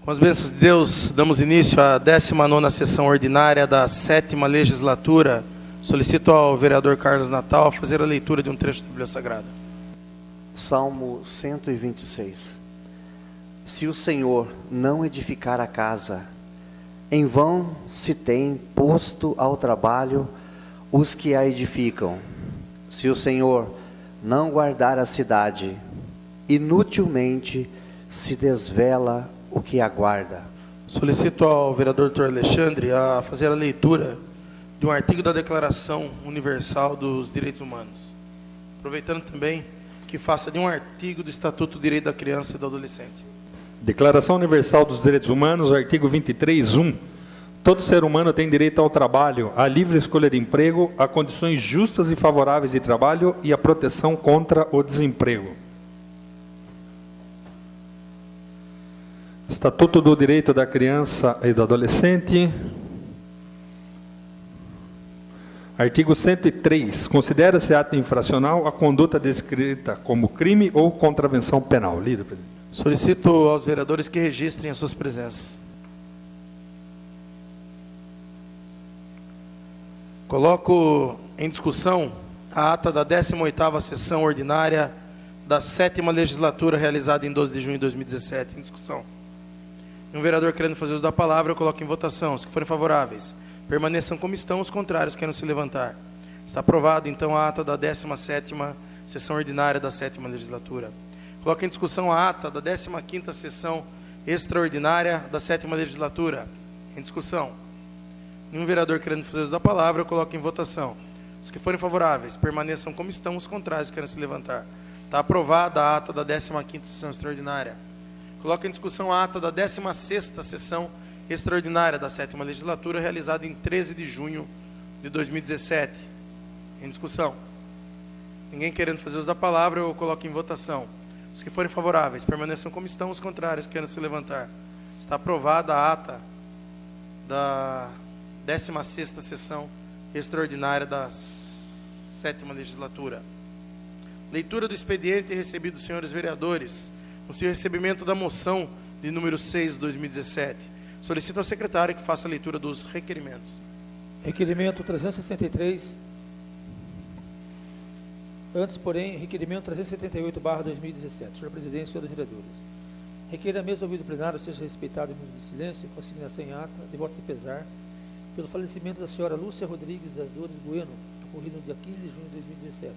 Com as bênçãos de Deus, damos início à 19ª sessão ordinária da 7ª legislatura. Solicito ao vereador Carlos Natal fazer a leitura de um trecho da Bíblia Sagrada. Salmo 126. Se o Senhor não edificar a casa, em vão se tem posto ao trabalho os que a edificam. Se o Senhor não guardar a cidade, inutilmente se desvela o que aguarda. Solicito ao vereador Dr. Alexandre a fazer a leitura de um artigo da Declaração Universal dos Direitos Humanos. Aproveitando também que faça de um artigo do Estatuto do Direito da Criança e do Adolescente. Declaração Universal dos Direitos Humanos, artigo 23(1). Todo ser humano tem direito ao trabalho, à livre escolha de emprego, a condições justas e favoráveis de trabalho e à proteção contra o desemprego. Estatuto do Direito da Criança e do Adolescente. Artigo 103. Considera-se ato infracional a conduta descrita como crime ou contravenção penal. Lido, presidente. Solicito aos vereadores que registrem as suas presenças. Coloco em discussão a ata da 18ª sessão ordinária da 7ª legislatura, realizada em 12 de junho de 2017. Em discussão. Um vereador querendo fazer uso da palavra, eu coloco em votação. Os que forem favoráveis, permaneçam como estão. Os contrários, queiram se levantar. Está aprovado, então, a ata da 17ª sessão ordinária da 7ª legislatura. Coloco em discussão a ata da 15ª sessão extraordinária da 7ª legislatura. Em discussão. Nenhum vereador querendo fazer uso da palavra, eu coloco em votação. Os que forem favoráveis, permaneçam como estão. Os contrários, queiram se levantar. Está aprovada a ata da 15ª sessão extraordinária. Coloco em discussão a ata da 16ª sessão extraordinária da 7ª legislatura, realizada em 13 de junho de 2017. Em discussão. Ninguém querendo fazer uso da palavra, eu coloco em votação. Os que forem favoráveis, permaneçam como estão. Os contrários, queiram se levantar. Está aprovada a ata da 16ª sessão extraordinária da 7ª legislatura. Leitura do expediente recebido dos senhores vereadores, no seu recebimento da moção de número 6 de 2017. Solicito ao secretário que faça a leitura dos requerimentos. Requerimento 363. Antes, porém, requerimento 378/2017. Senhor presidente, senhores vereadores. Requer a mesa ouvido plenário seja respeitado em minuto de silêncio, consignação em ata, de voto de pesar, pelo falecimento da senhora Lúcia Rodrigues das Dores Bueno, ocorrido no dia 15 de junho de 2017.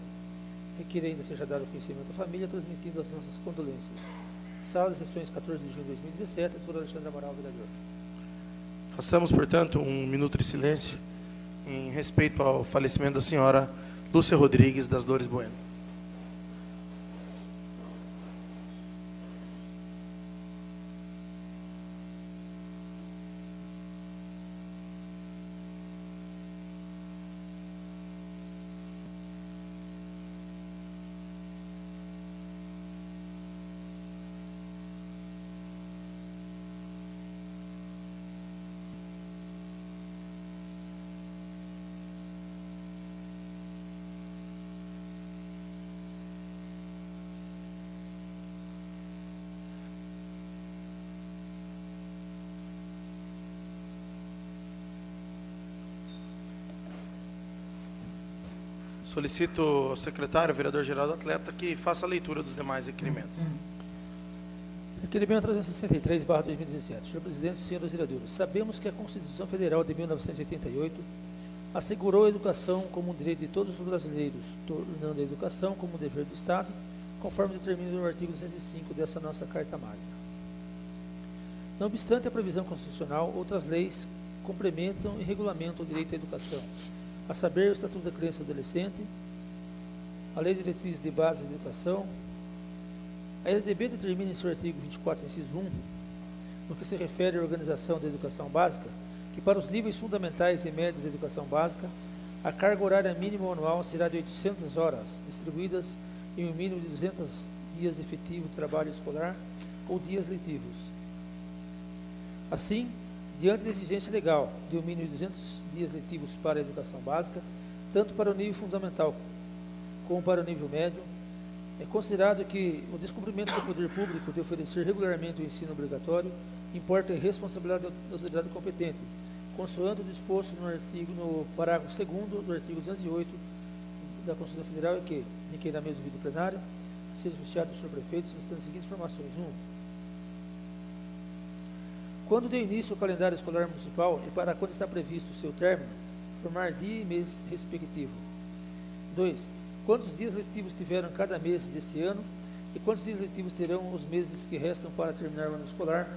Requer ainda seja dado conhecimento à família, transmitindo as nossas condolências. Sala de sessões 14 de junho de 2017, doutor Alexandre Amaral, vereador. Façamos, portanto, um minuto de silêncio em respeito ao falecimento da senhora Lúcia Rodrigues das Dores Bueno. Solicito ao secretário, vereador Geraldo Atleta, que faça a leitura dos demais requerimentos. Requerimento 363/2017. Senhor presidente, senhores vereadores, sabemos que a Constituição Federal de 1988 assegurou a educação como um direito de todos os brasileiros, tornando a educação como um dever do Estado, conforme determina o artigo 205 dessa nossa Carta Magna. Não obstante a previsão constitucional, outras leis complementam e regulamentam o direito à educação, a saber, o Estatuto da Criança e do Adolescente, a Lei de Diretrizes de Base de Educação. A LDB determina em seu artigo 24, inciso 1, no que se refere à organização da educação básica, que para os níveis fundamentais e médios da educação básica, a carga horária mínima anual será de 800 horas, distribuídas em um mínimo de 200 dias efetivos de trabalho escolar ou dias letivos. Assim, diante da exigência legal de um mínimo de 200 dias letivos para a educação básica, tanto para o nível fundamental como para o nível médio, É considerado que o descumprimento do poder público de oferecer regularmente o ensino obrigatório importa a responsabilidade da autoridade competente, consoante o disposto no parágrafo 2º do artigo 208 da Constituição Federal, e que, requer mesmo vídeo plenário, seja anunciado pelo senhor prefeito, solicitando as seguintes informações. 1. Quando deu início o calendário escolar municipal e para quando está previsto o seu término, informar dia e mês respectivo. 2. Quantos dias letivos tiveram cada mês deste ano e quantos dias letivos terão os meses que restam para terminar o ano escolar,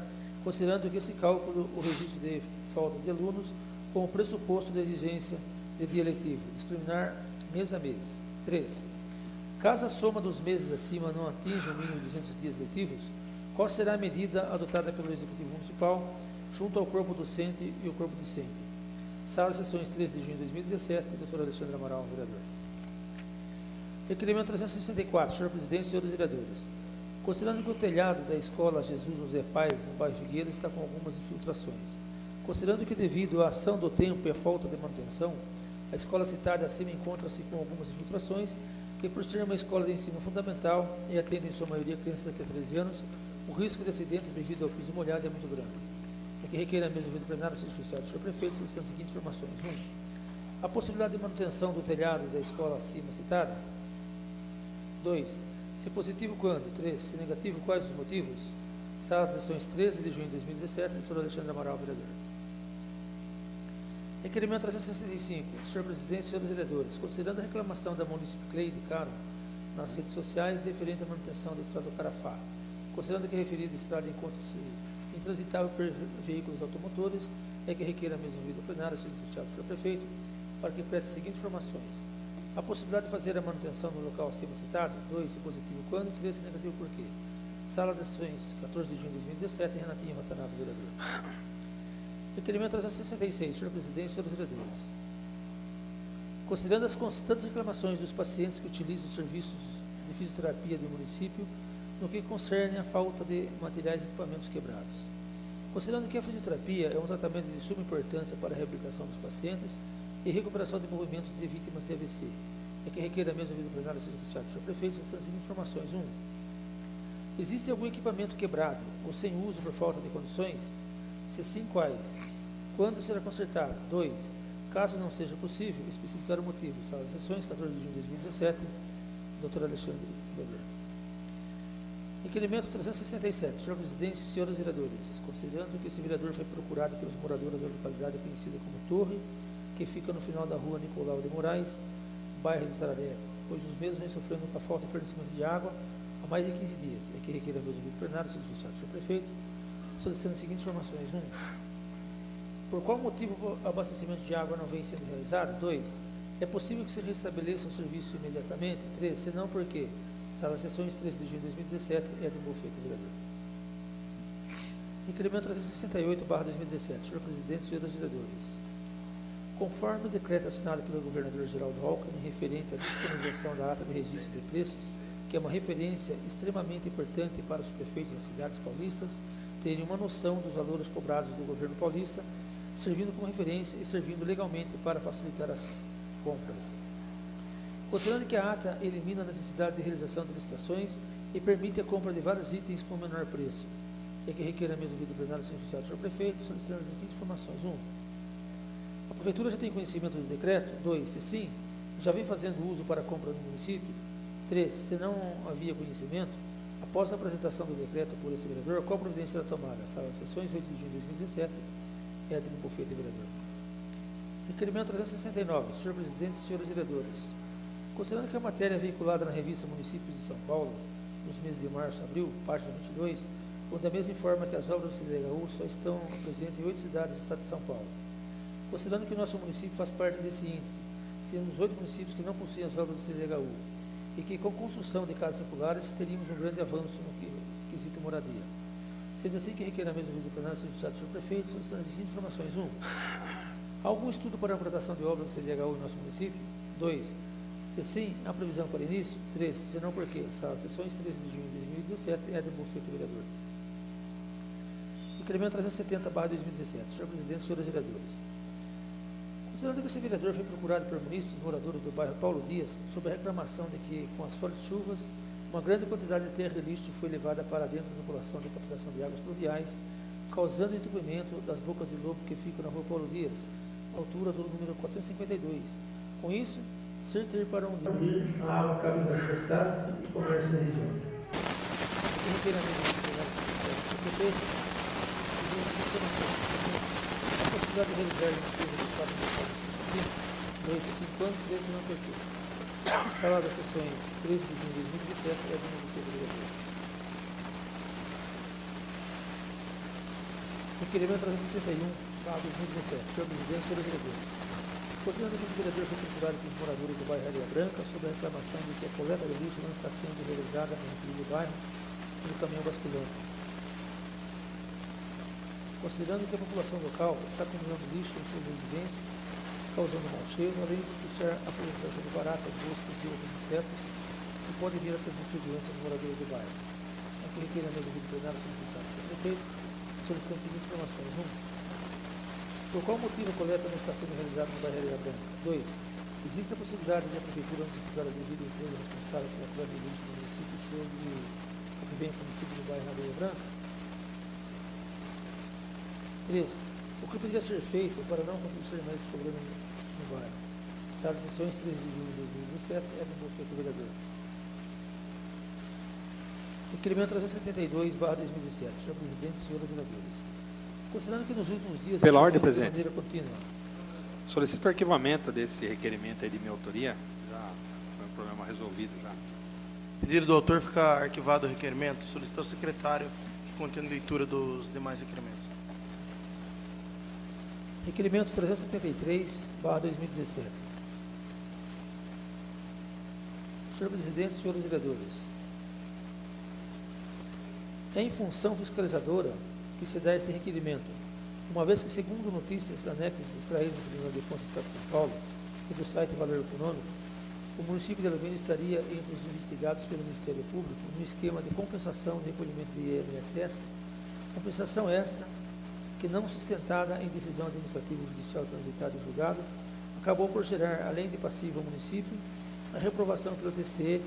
considerando que esse cálculo o registro de falta de alunos como pressuposto da exigência de dia letivo, discriminar mês a mês. 3. Caso a soma dos meses acima não atinja o mínimo de 200 dias letivos, qual será a medida adotada pelo Executivo Municipal junto ao corpo docente e o corpo discente? Sala de sessões 13 de junho de 2017, doutor Alexandre Amaral, vereador. Requerimento 364, senhor presidente e senhores vereadores. Considerando que o telhado da escola Jesus José Paes, no bairro Figueiras, está com algumas infiltrações. Considerando que devido à ação do tempo e à falta de manutenção, a escola citada acima encontra-se com algumas infiltrações, e por ser uma escola de ensino fundamental e atende em sua maioria crianças até 13 anos, o risco de acidentes devido ao piso molhado é muito grande. É que requer a mesma vídeo plenário seja oficial do senhor prefeito, solicitando as seguintes informações. 1. A possibilidade de manutenção do telhado da escola acima citada. 2. Se positivo, quando? 3. Se negativo, quais os motivos? Sala de sessões 13 de junho de 2017, doutor Alexandre Amaral, vereador. Requerimento 365, senhor presidente e senhores vereadores, considerando a reclamação da munícipe Cleide Caro nas redes sociais referente à manutenção da estrada do Carafá, considerando que a referida estrada encontra-se intransitável por veículos automotores, é que requer a mesma vida plenária, seja anunciado do senhor prefeito, para que preste as seguintes informações. A possibilidade de fazer a manutenção no local acima citado. 2. Se positivo, quando? 3. Se negativo, por quê? Sala de sessões 14 de junho de 2017, Renatinho Watanabe, vereador. Requerimento 366, senhor presidente e senhores vereadores. Considerando as constantes reclamações dos pacientes que utilizam os serviços de fisioterapia do município, no que concerne à falta de materiais e equipamentos quebrados. Considerando que a fisioterapia é um tratamento de suma importância para a reabilitação dos pacientes e recuperação de movimentos de vítimas de AVC, é que requer a mesma vida plenária seja oficial do senhor prefeito, solicitando as seguintes informações. 1. Existe algum equipamento quebrado ou sem uso por falta de condições? Se sim, quais? Quando será consertado? 2. Caso não seja possível, especificar o motivo. Sala de sessões, 14 de junho de 2017, doutor Alexandre Weber. Requerimento 367, senhor presidente e senhores vereadores, considerando que esse vereador foi procurado pelos moradores da localidade conhecida como Torre, que fica no final da rua Nicolau de Moraes, bairro de Sararé, pois os mesmos vêm sofrendo com a falta de fornecimento de água há mais de 15 dias, é que requer a mesma vídeo plenário, seja oficial do senhor prefeito, solicitando as seguintes informações. 1. Por qual motivo o abastecimento de água não vem sendo realizado? 2. É possível que se restabeleça o serviço imediatamente? 3. Se não, por quê? Sala de sessões 13 de junho de 2017, Edmo Feito, vereador. Requerimento 368/2017, senhor presidente e senhores vereadores. Conforme o decreto assinado pelo governador Geraldo Alckmin referente à disponibilização da ata de registro de preços, que é uma referência extremamente importante para os prefeitos das cidades paulistas terem uma noção dos valores cobrados do governo paulista, servindo como referência e servindo legalmente para facilitar as compras. Considerando que a ata elimina a necessidade de realização de licitações e permite a compra de vários itens com menor preço, é que requer a mesma vídeo plenário sem oficial do senhor prefeito, solicitando as seguintes informações. 1. A prefeitura já tem conhecimento do decreto? 2. Se sim, já vem fazendo uso para a compra no município? 3. Se não havia conhecimento, após a apresentação do decreto por esse vereador, qual providência será tomada? Sala de sessões 8 de junho de 2017, Edmo Bufete, vereador. Requerimento 369, senhor presidente e senhores vereadores. Considerando que a matéria veiculada na revista Municípios de São Paulo, nos meses de março e abril, página 22, onde a mesma informa que as obras do CDHU só estão presentes em 8 cidades do estado de São Paulo. Considerando que o nosso município faz parte desse índice, sendo os 8 municípios que não possuem as obras do CDHU, e que com construção de casas populares teríamos um grande avanço no quesito moradia. Sendo assim que requer a mesma vídeo plenário do senhor prefeito, solicitando as seguintes informações. 1. Há algum estudo para a implantação de obras do CDHU em nosso município? 2. Se sim, há previsão para início? 3. Se não, por quê? Sala de sessões 13 de junho de 2017, Edmo Feito, vereador. Requerimento 370/2017, senhor presidente e senhores vereadores. Considerando que esse vereador foi procurado por munícipes moradores do bairro Paulo Dias, sob a reclamação de que, com as fortes chuvas Uma grande quantidade de terra de lixo foi levada para dentro da população de captação de águas pluviais, causando entupimento das bocas de lobo que ficam na rua Paulo Dias, altura do número 452. Com isso, servir para um dia a água caminhando das casas e comércio da região. A possibilidade de realizar limpeza de quadro de estado 5 anos, 13 não perpétuo. Sala das sessões 13 de junho de 2017 é do Ministério do Vereador. Requerimento 371/2017. Senhor Presidente, senhores vereadores. Considerando que esse vereador foi procurado pelos moradores do bairro Areia Branca sobre a reclamação de que a coleta de lixo não está sendo realizada no referido bairro no caminhão basculante. Considerando que a população local está acumulando lixo em suas residências, causando mau cheiro, além de propiciar a proliferação de baratas, moscas e outros insetos que podem vir a transmitir doenças aos moradores do bairro. Aqui requer a mesa do plenário solicitado do prefeito, solicitando as seguintes informações. 1. Por qual motivo a coleta não está sendo realizada no bairro Areia Branca? 2. Existe a possibilidade de a prefeitura notificar a devida empresa responsável pela coleta de lixo no município sobre o que vem conhecido no bairro Areia Branca? 3. O que poderia ser feito para não acontecer mais esse problema no bairro? Sala de sessões 13 de junho de 2017 é do prefeito vereador. Requerimento 372/2017. Senhor Presidente, senhores vereadores. Considerando que nos últimos dias... Pela ordem, presidente. De maneira contínua. Solicito o arquivamento desse requerimento aí de minha autoria. Já foi um problema resolvido já. Pedido do autor ficar arquivado o requerimento. Solicita ao secretário que continue a leitura dos demais requerimentos. Requerimento 373/2017. Senhor Presidente, senhores vereadores. É em função fiscalizadora que se dá este requerimento, uma vez que, segundo notícias anexas extraídas do Tribunal de Contas do Estado de São Paulo e do site Valor Econômico, o município de Alumínio estaria entre os investigados pelo Ministério Público no esquema de compensação de recolhimento de INSS, compensação essa que, não sustentada em decisão administrativa judicial transitada e julgado, acabou por gerar, além de passivo ao município, a reprovação pelo TCE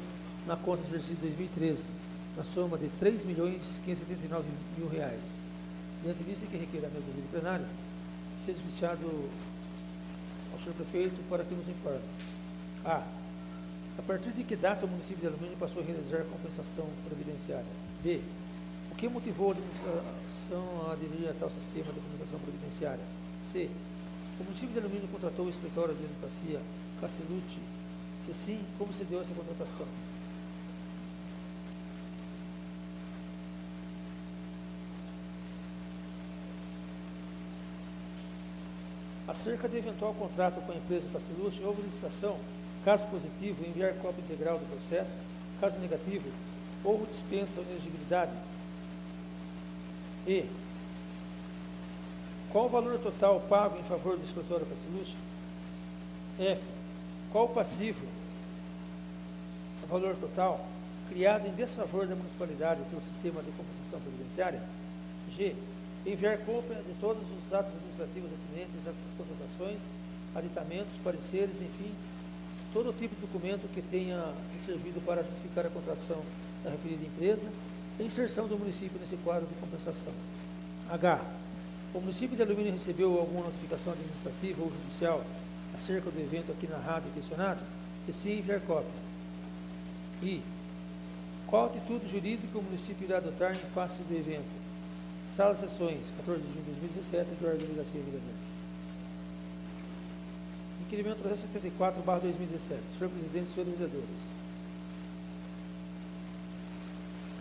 na conta do exercício 2013, na soma de R$ 3.579.000. Diante disso, que requer a mesa do plenário, seja oficiado ao senhor prefeito para que nos informe. A partir de que data o município de Alumínio passou a realizar a compensação previdenciária? B. O que motivou a administração a aderir a tal sistema de compensação previdenciária? C. O município de Alumínio contratou o escritório de advocacia Castellucci? Se sim, como se deu essa contratação? Acerca do eventual contrato com a empresa Castellucci, houve licitação? Caso positivo, enviar cópia integral do processo. Caso negativo, houve dispensa ou inelegibilidade? E. Qual o valor total pago em favor do escritório Castellucci? F. Qual o passivo, o valor total, criado em desfavor da municipalidade pelo sistema de compensação previdenciária? G. Enviar cópia de todos os atos administrativos atinentes às contratações, aditamentos, pareceres, enfim, todo tipo de documento que tenha se servido para justificar a contratação da referida empresa e inserção do município nesse quadro de compensação. H. O município de Alumínio recebeu alguma notificação administrativa ou judicial acerca do evento aqui narrado e questionado? Se sim, enviar cópia. I. Qual a atitude jurídica o município irá adotar em face do evento? Sala de sessões, 14 de junho de 2017, Eduardo Delegacia Vereador. Requerimento 374/2017. Senhor Presidente, senhores vereadores.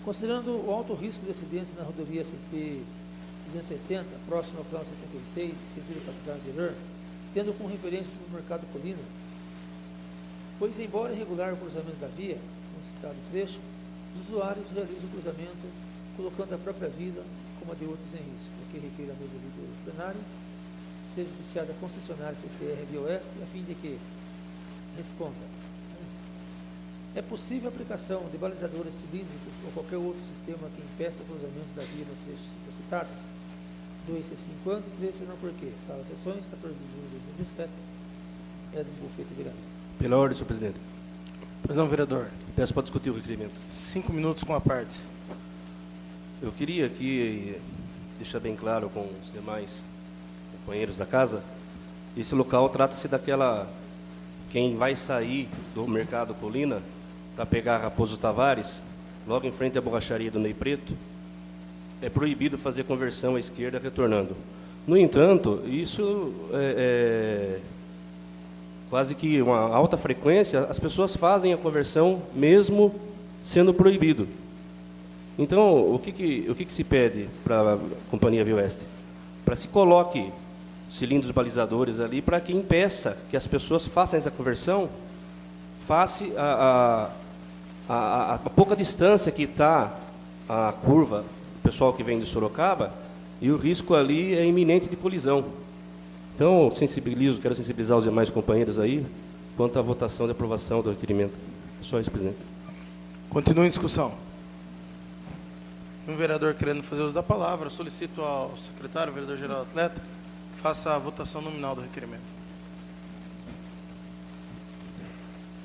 Considerando o alto risco de acidentes na rodovia SP-270, próximo ao quilômetro 76, sentido capital interior, tendo como referência o mercado Colina, pois, embora irregular o cruzamento da via, no citado trecho, os usuários realizam o cruzamento colocando a própria vida como a de outros em risco. Aqui requer a mesa do plenário, seja oficiada a concessionária CCR Via Oeste, a fim de que responda. É possível a aplicação de balizadores cilíndricos ou qualquer outro sistema que impeça o cruzamento da via no trecho citado? 2, se sim, quando? 3, se não, por quê? Sala de sessões, 14 de junho de 2017, é do prefeito vereador. Pela ordem, senhor presidente. Pois não, vereador. Peço para discutir o requerimento. 5 minutos com a parte. Eu queria aqui deixar bem claro com os demais companheiros da casa, esse local trata-se daquela... Quem vai sair do Mercado Colina para pegar Raposo Tavares, logo em frente à borracharia do Ney Preto, é proibido fazer conversão à esquerda retornando. No entanto, isso é quase que uma alta frequência, as pessoas fazem a conversão mesmo sendo proibido. Então, o que se pede para a Companhia Via Oeste? Para se coloque cilindros balizadores ali para que impeça que as pessoas façam essa conversão face a pouca distância que está a curva, o pessoal que vem de Sorocaba, e o risco ali é iminente de colisão. Então, quero sensibilizar os demais companheiros aí quanto à votação de aprovação do requerimento. Só isso, presidente. Continua em discussão. Um vereador querendo fazer uso da palavra, solicito ao secretário, vereador-geral Atleta, que faça a votação nominal do requerimento.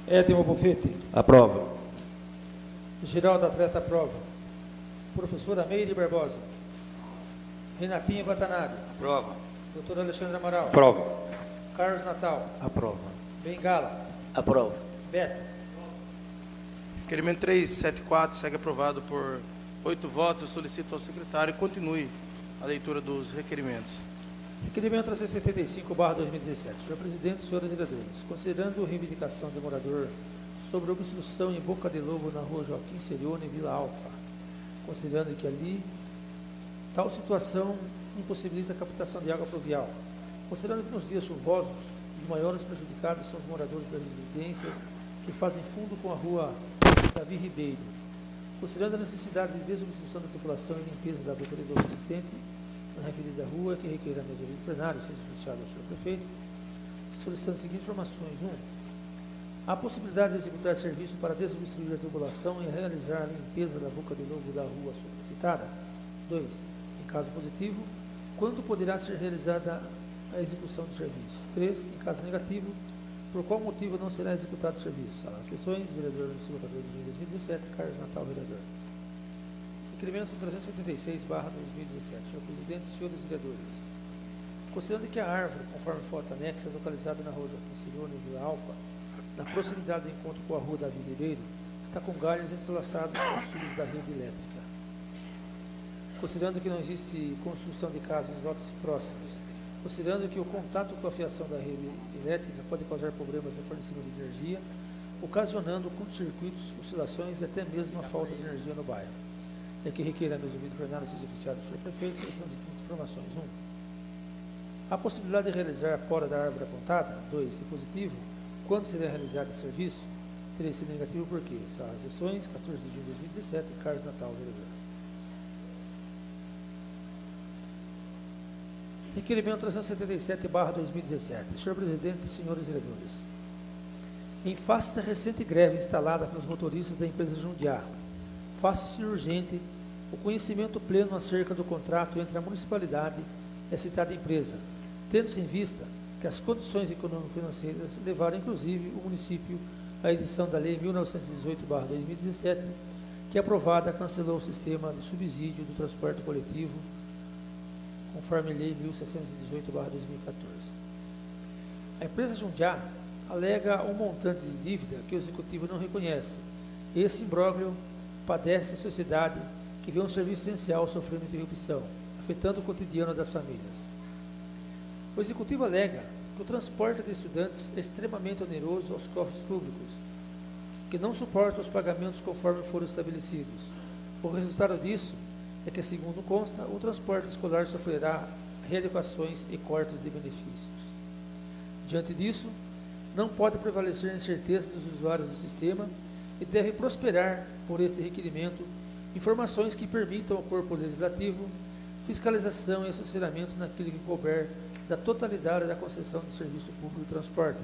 Edmo Bufete. Aprova. Geraldo Atleta, aprova. Professora Meire Barbosa. Renatinho Watanabe. Aprova. Doutor Alexandre Amaral. Aprova. Carlos Natal. Aprova. Bengala. Aprova. Beto. Requerimento 374 segue aprovado por 8 votos. Eu solicito ao secretário que continue a leitura dos requerimentos. Requerimento 375/2017. Senhor presidente, senhores vereadores, considerando a reivindicação do morador sobre obstrução em Boca de Lobo na rua Joaquim Serione, Vila Alfa, considerando que ali tal situação impossibilita a captação de água pluvial, considerando que nos dias chuvosos os maiores prejudicados são os moradores das residências que fazem fundo com a rua Davi Ribeiro, considerando a necessidade de desobstrução da população e limpeza da boca de lobo existente na referida rua, que requer a mesa do plenário, seja fechado ao senhor prefeito, solicitando as seguintes informações. 1. A possibilidade de executar serviço para desobstruir a tubulação e realizar a limpeza da boca de lobo da rua sobrecitada. 2. Em caso positivo, quando poderá ser realizada a execução do serviço? 3. Em caso negativo, por qual motivo não será executado o serviço? Sala de sessões, vereador do 14 de junho de 2017, Carlos Natal, vereador. Requerimento 376/2017. Senhor presidente, senhores vereadores, considerando que a árvore, conforme foto anexa, localizada na rua Joaquim Serione, Vila Alfa, na proximidade do encontro com a rua Davi Ribeiro, está com galhos entrelaçados com os fios da rede elétrica. Considerando que não existe construção de casas em lotes próximos, considerando que o contato com a fiação da rede elétrica pode causar problemas no fornecimento de energia, ocasionando curtos-circuitos, oscilações e até mesmo a falta de energia no bairro. É que requer a mesa do plenário seja oficiado do senhor prefeito, solicitando as seguintes informações. 1. A possibilidade de realizar a poda da árvore apontada. 2. Se positivo, quando será realizado esse serviço? 3. Se negativo, por quê? Sala de sessões, 14 de junho de 2017, Carlos Natal, vereador. Requerimento 377/2017. Senhor presidente, senhores vereadores, em face da recente greve instalada pelos motoristas da empresa Jundiá, faça-se urgente o conhecimento pleno acerca do contrato entre a municipalidade e a citada empresa, tendo-se em vista que as condições econômico-financeiras levaram inclusive o município à edição da Lei 1918/2017, que aprovada cancelou o sistema de subsídio do transporte coletivo, conforme Lei 1718/2014. A empresa Jundiá alega um montante de dívida que o Executivo não reconhece. Esse imbróglio padece a sociedade que vê um serviço essencial sofrendo interrupção, afetando o cotidiano das famílias. O Executivo alega que o transporte de estudantes é extremamente oneroso aos cofres públicos, que não suportam os pagamentos conforme foram estabelecidos. O resultado disso é que, segundo consta, o transporte escolar sofrerá readequações e cortes de benefícios. Diante disso, não pode prevalecer a incerteza dos usuários do sistema e deve prosperar, por este requerimento, informações que permitam ao Corpo Legislativo fiscalização e assessoramento naquilo que couber da totalidade da concessão de serviço público de transporte,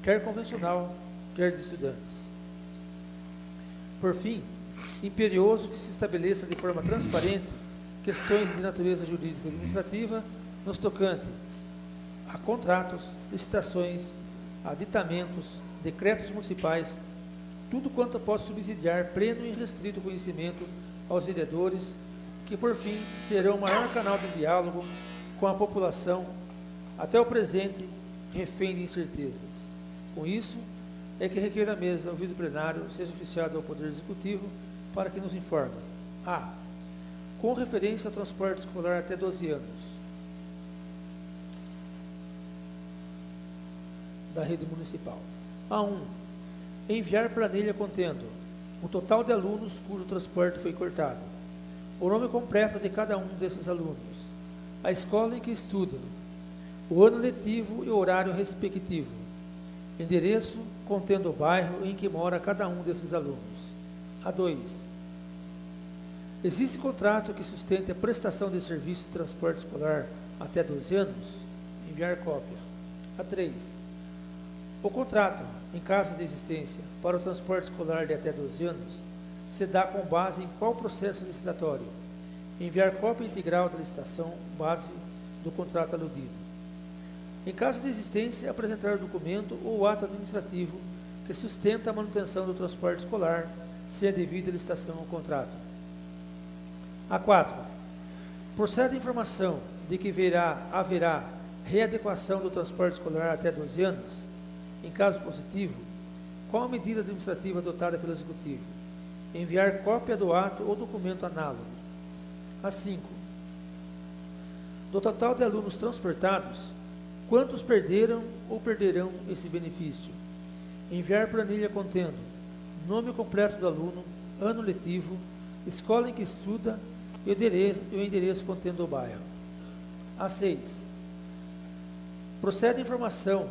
quer convencional, quer de estudantes. Por fim, imperioso que se estabeleça de forma transparente questões de natureza jurídica e administrativa nos tocante a contratos, licitações, aditamentos, decretos municipais, tudo quanto possa subsidiar pleno e restrito conhecimento aos vereadores, que por fim serão o maior canal de diálogo com a população, até o presente, refém de incertezas. Com isso, é que requer a mesa, ouvido plenário, seja oficiado ao Poder Executivo para que nos informe. A. Com referência ao transporte escolar até 12 anos da rede municipal. A1. Enviar planilha contendo o total de alunos cujo transporte foi cortado, o nome completo de cada um desses alunos, a escola em que estudam, o ano letivo e o horário respectivo, endereço contendo o bairro em que mora cada um desses alunos. A2. Existe contrato que sustente a prestação de serviço de transporte escolar até 12 anos? Enviar cópia. A3. O contrato, em caso de existência, para o transporte escolar de até 12 anos, se dá com base em qual processo licitatório? Enviar cópia integral da licitação base do contrato aludido. Em caso de existência, apresentar o documento ou ato administrativo que sustenta a manutenção do transporte escolar, se é devida a licitação ou contrato. A4. Procede a informação de que haverá readequação do transporte escolar até 12 anos? Em caso positivo, qual a medida administrativa adotada pelo Executivo? Enviar cópia do ato ou documento análogo. A5. Do total de alunos transportados, quantos perderam ou perderão esse benefício? Enviar planilha contendo nome completo do aluno, ano letivo, escola em que estuda e o endereço contendo o bairro. A6. Procede a informação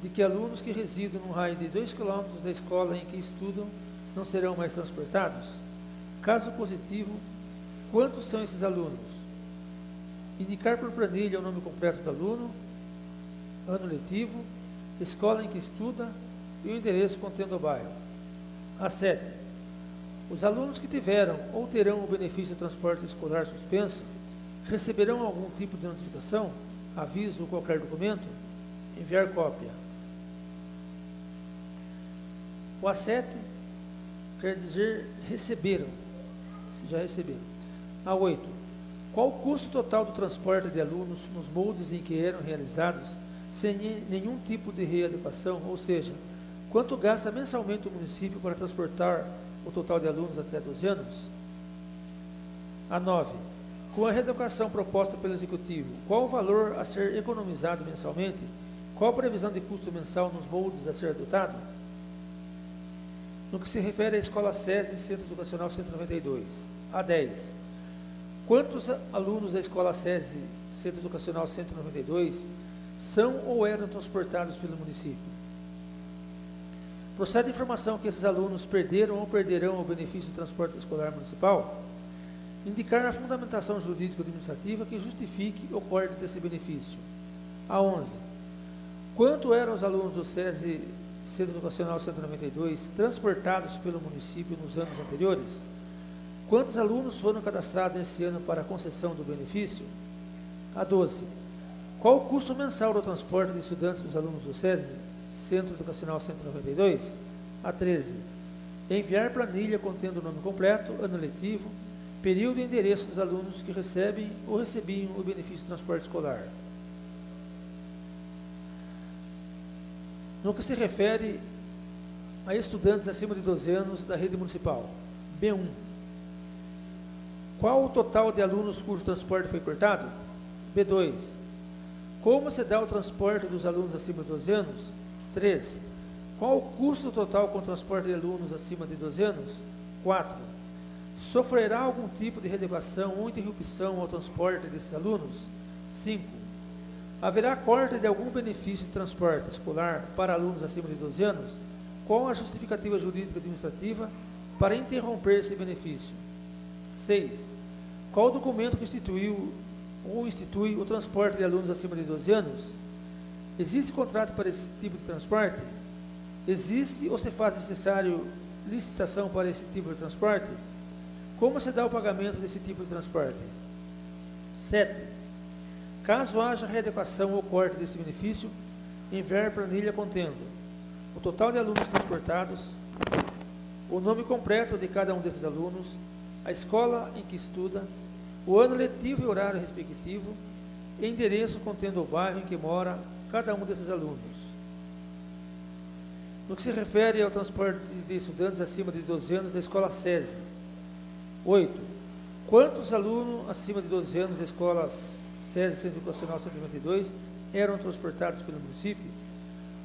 de que alunos que residam num raio de 2 km da escola em que estudam não serão mais transportados? Caso positivo, quantos são esses alunos? Indicar por planilha o nome completo do aluno, ano letivo, escola em que estuda e o endereço contendo o bairro. A7. Os alunos que tiveram ou terão o benefício de transporte escolar suspenso receberão algum tipo de notificação, aviso ou qualquer documento? Enviar cópia. O A7 quer dizer receberam, se já receberam. A8. Qual o custo total do transporte de alunos nos moldes em que eram realizados sem nenhum tipo de readequação, ou seja, quanto gasta mensalmente o município para transportar o total de alunos até 12 anos? A9. Com a readequação proposta pelo Executivo, qual o valor a ser economizado mensalmente? Qual a previsão de custo mensal nos moldes a ser adotado? No que se refere à Escola SESI, Centro Educacional 192. A10. Quantos alunos da Escola SESI, Centro Educacional 192, são ou eram transportados pelo município? Procede a informação que esses alunos perderam ou perderão o benefício do transporte escolar municipal? Indicar a fundamentação jurídico-administrativa que justifique o corte desse benefício. A11. Quanto eram os alunos do SESI, Centro Educacional 192, transportados pelo município nos anos anteriores? Quantos alunos foram cadastrados nesse ano para a concessão do benefício? A12. Qual o custo mensal do transporte de estudantes dos alunos do SESI, Centro Educacional 192? A13. Enviar planilha contendo o nome completo, ano letivo, período e endereço dos alunos que recebem ou recebiam o benefício de transporte escolar. No que se refere a estudantes acima de 12 anos da rede municipal. B1. Qual o total de alunos cujo transporte foi cortado? B2. Como se dá o transporte dos alunos acima de 12 anos? 3. Qual o custo total com o transporte de alunos acima de 12 anos? 4. Sofrerá algum tipo de readequação ou interrupção ao transporte desses alunos? 5. Haverá corte de algum benefício de transporte escolar para alunos acima de 12 anos? Qual a justificativa jurídica administrativa para interromper esse benefício? 6. Qual o documento que instituiu ou institui o transporte de alunos acima de 12 anos? Existe contrato para esse tipo de transporte? Existe ou se faz necessário licitação para esse tipo de transporte? Como se dá o pagamento desse tipo de transporte? 7. Caso haja readequação ou corte desse benefício, enviar planilha contendo o total de alunos transportados, o nome completo de cada um desses alunos, a escola em que estuda, o ano letivo e horário respectivo, e endereço contendo o bairro em que mora cada um desses alunos. No que se refere ao transporte de estudantes acima de 12 anos da escola SESI. 8. Quantos alunos acima de 12 anos da escola SESI Centro Educacional 192 eram transportados pelo município?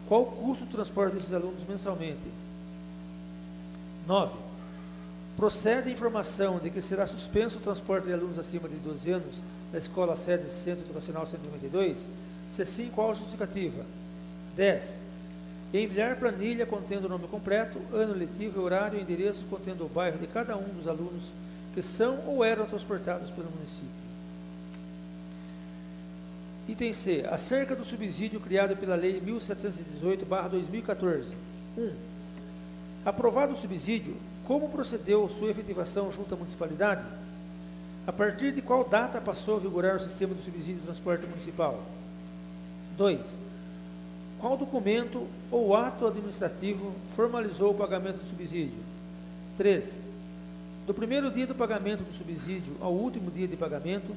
Qual o custo do transporte desses alunos mensalmente? 9. Procede a informação de que será suspenso o transporte de alunos acima de 12 anos da escola SESI Centro Educacional 192? Se sim, qual a justificativa? 10. Enviar planilha contendo o nome completo, ano letivo, horário e endereço contendo o bairro de cada um dos alunos que são ou eram transportados pelo município. Item C. Acerca do subsídio criado pela Lei 1718/2014. 1. Aprovado o subsídio, como procedeu sua efetivação junto à municipalidade? A partir de qual data passou a vigorar o sistema do subsídio de transporte municipal? 2. Qual documento ou ato administrativo formalizou o pagamento do subsídio? 3. Do primeiro dia do pagamento do subsídio ao último dia de pagamento,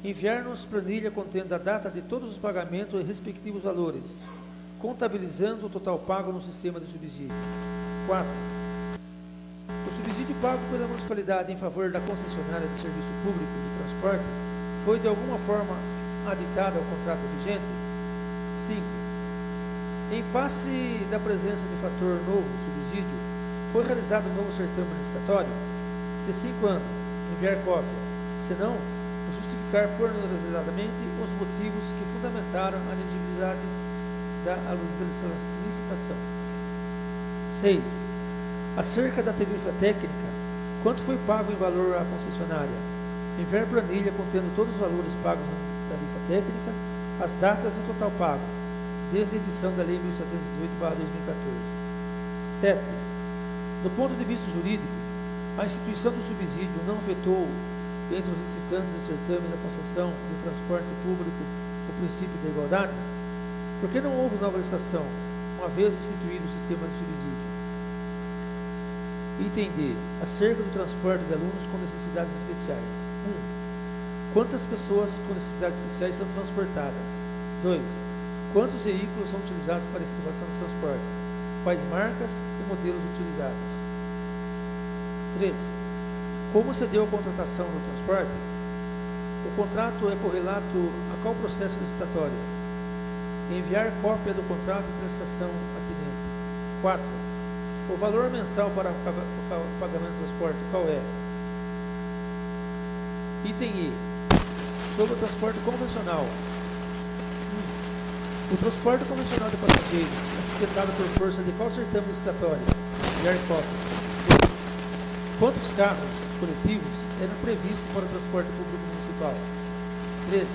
enviar-nos planilha contendo a data de todos os pagamentos e respectivos valores, contabilizando o total pago no sistema de subsídio. 4. O subsídio pago pela municipalidade em favor da concessionária de serviço público de transporte foi de alguma forma aditado ao contrato vigente? 5. Em face da presença de fator novo, subsídio, foi realizado um novo certame licitatório? Se sim, quando? Enviar cópia. Se não, justificar pormenorizadamente os motivos que fundamentaram a elegibilidade da licitação. 6. Acerca da tarifa técnica, quanto foi pago em valor à concessionária? Enviar planilha contendo todos os valores pagos na tarifa técnica, as datas e o total pago, desde a edição da Lei 1718/2014. 7. Do ponto de vista jurídico, a instituição do subsídio não afetou, entre os licitantes do certame da concessão do transporte público, o princípio da igualdade? Por que não houve nova licitação, uma vez instituído o sistema de subsídio? Item D. Acerca do transporte de alunos com necessidades especiais. 1. Quantas pessoas com necessidades especiais são transportadas? 2. Quantos veículos são utilizados para a efetivação do transporte? Quais marcas e modelos utilizados? 3. Como se deu a contratação do transporte? O contrato é correlato a qual processo licitatório? Enviar cópia do contrato e prestação atinente. 4. O valor mensal para o pagamento do transporte, qual é? Item E. Sobre o transporte convencional. 1. O transporte convencional de passageiros é sustentado por força de qual certame licitatório? Enviar cópia. 2. Quantos carros coletivos eram previstos para o transporte público municipal? 3.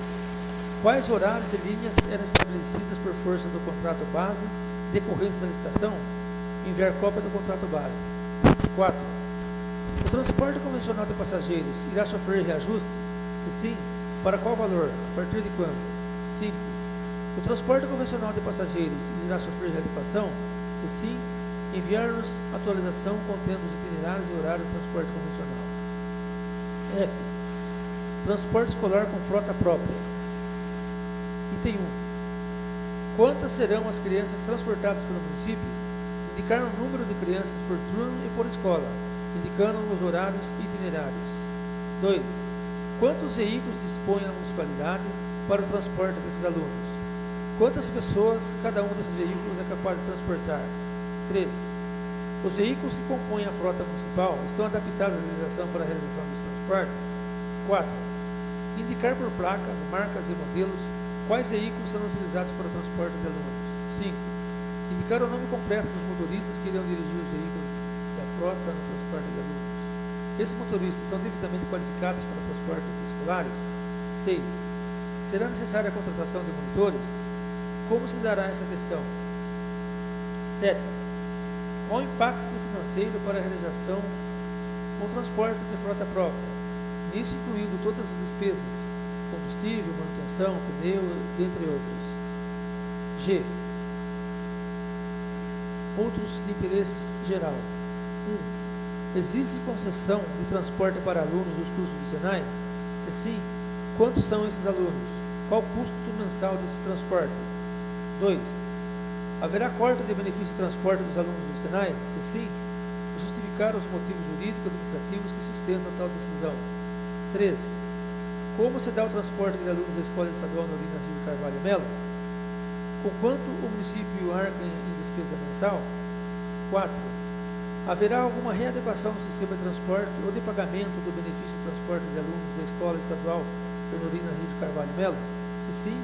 Quais horários e linhas eram estabelecidas por força do contrato base decorrentes da licitação? Enviar cópia do contrato base. 4. O transporte convencional de passageiros irá sofrer reajuste? Se sim, para qual valor? A partir de quando? 5. O transporte convencional de passageiros irá sofrer readequação? Se sim, enviar-nos atualização contendo os itinerários e horário do transporte convencional. F. Transporte escolar com frota própria. Item 1. Quantas serão as crianças transportadas pelo município? Indicar o número de crianças por turno e por escola, indicando os horários e itinerários. 2. Quantos veículos dispõe a municipalidade para o transporte desses alunos? Quantas pessoas cada um desses veículos é capaz de transportar? 3. Os veículos que compõem a frota municipal estão adaptados à legislação para a realização desse transporte? 4. Indicar por placas, marcas e modelos quais veículos serão utilizados para o transporte de alunos. 5. Indicar o nome completo dos motoristas que irão dirigir os veículos da frota no transporte de alunos. Esses motoristas estão devidamente qualificados para o transporte de escolares? 6. Será necessária a contratação de monitores? Como se dará essa questão? 7. Qual o impacto financeiro para a realização com transporte de frota própria? Nisso incluindo todas as despesas, combustível, manutenção, pneu, dentre outros. G. Outros de interesse geral. 1. Existe concessão de transporte para alunos dos cursos do Senai? Se sim, quantos são esses alunos? Qual o custo mensal desse transporte? 2. Haverá corte de benefício de transporte dos alunos do Senai? Se sim, justificar os motivos jurídicos e administrativos que sustentam tal decisão. 3. Como se dá o transporte de alunos da Escola Estadual Norina Rio Carvalho Melo? Com quanto o município arca em despesa mensal? 4. Haverá alguma readequação no sistema de transporte ou de pagamento do benefício de transporte de alunos da Escola Estadual Norina Rio Carvalho Melo? Se sim,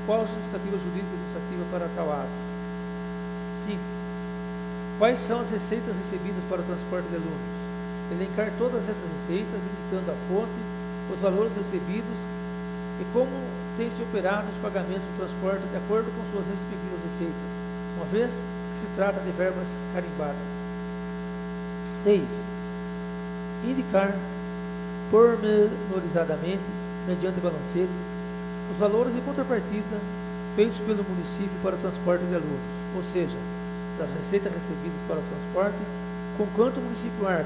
qual a justificativa jurídica e administrativa para tal ato? 5. Quais são as receitas recebidas para o transporte de alunos? Elencar todas essas receitas, indicando a fonte, os valores recebidos e como tem se operado os pagamentos do transporte de acordo com suas respectivas receitas, uma vez que se trata de verbas carimbadas. 6. Indicar pormenorizadamente, mediante balancete, os valores de contrapartida feitos pelo município para o transporte de alunos, ou seja, das receitas recebidas para o transporte, com quanto o município arca,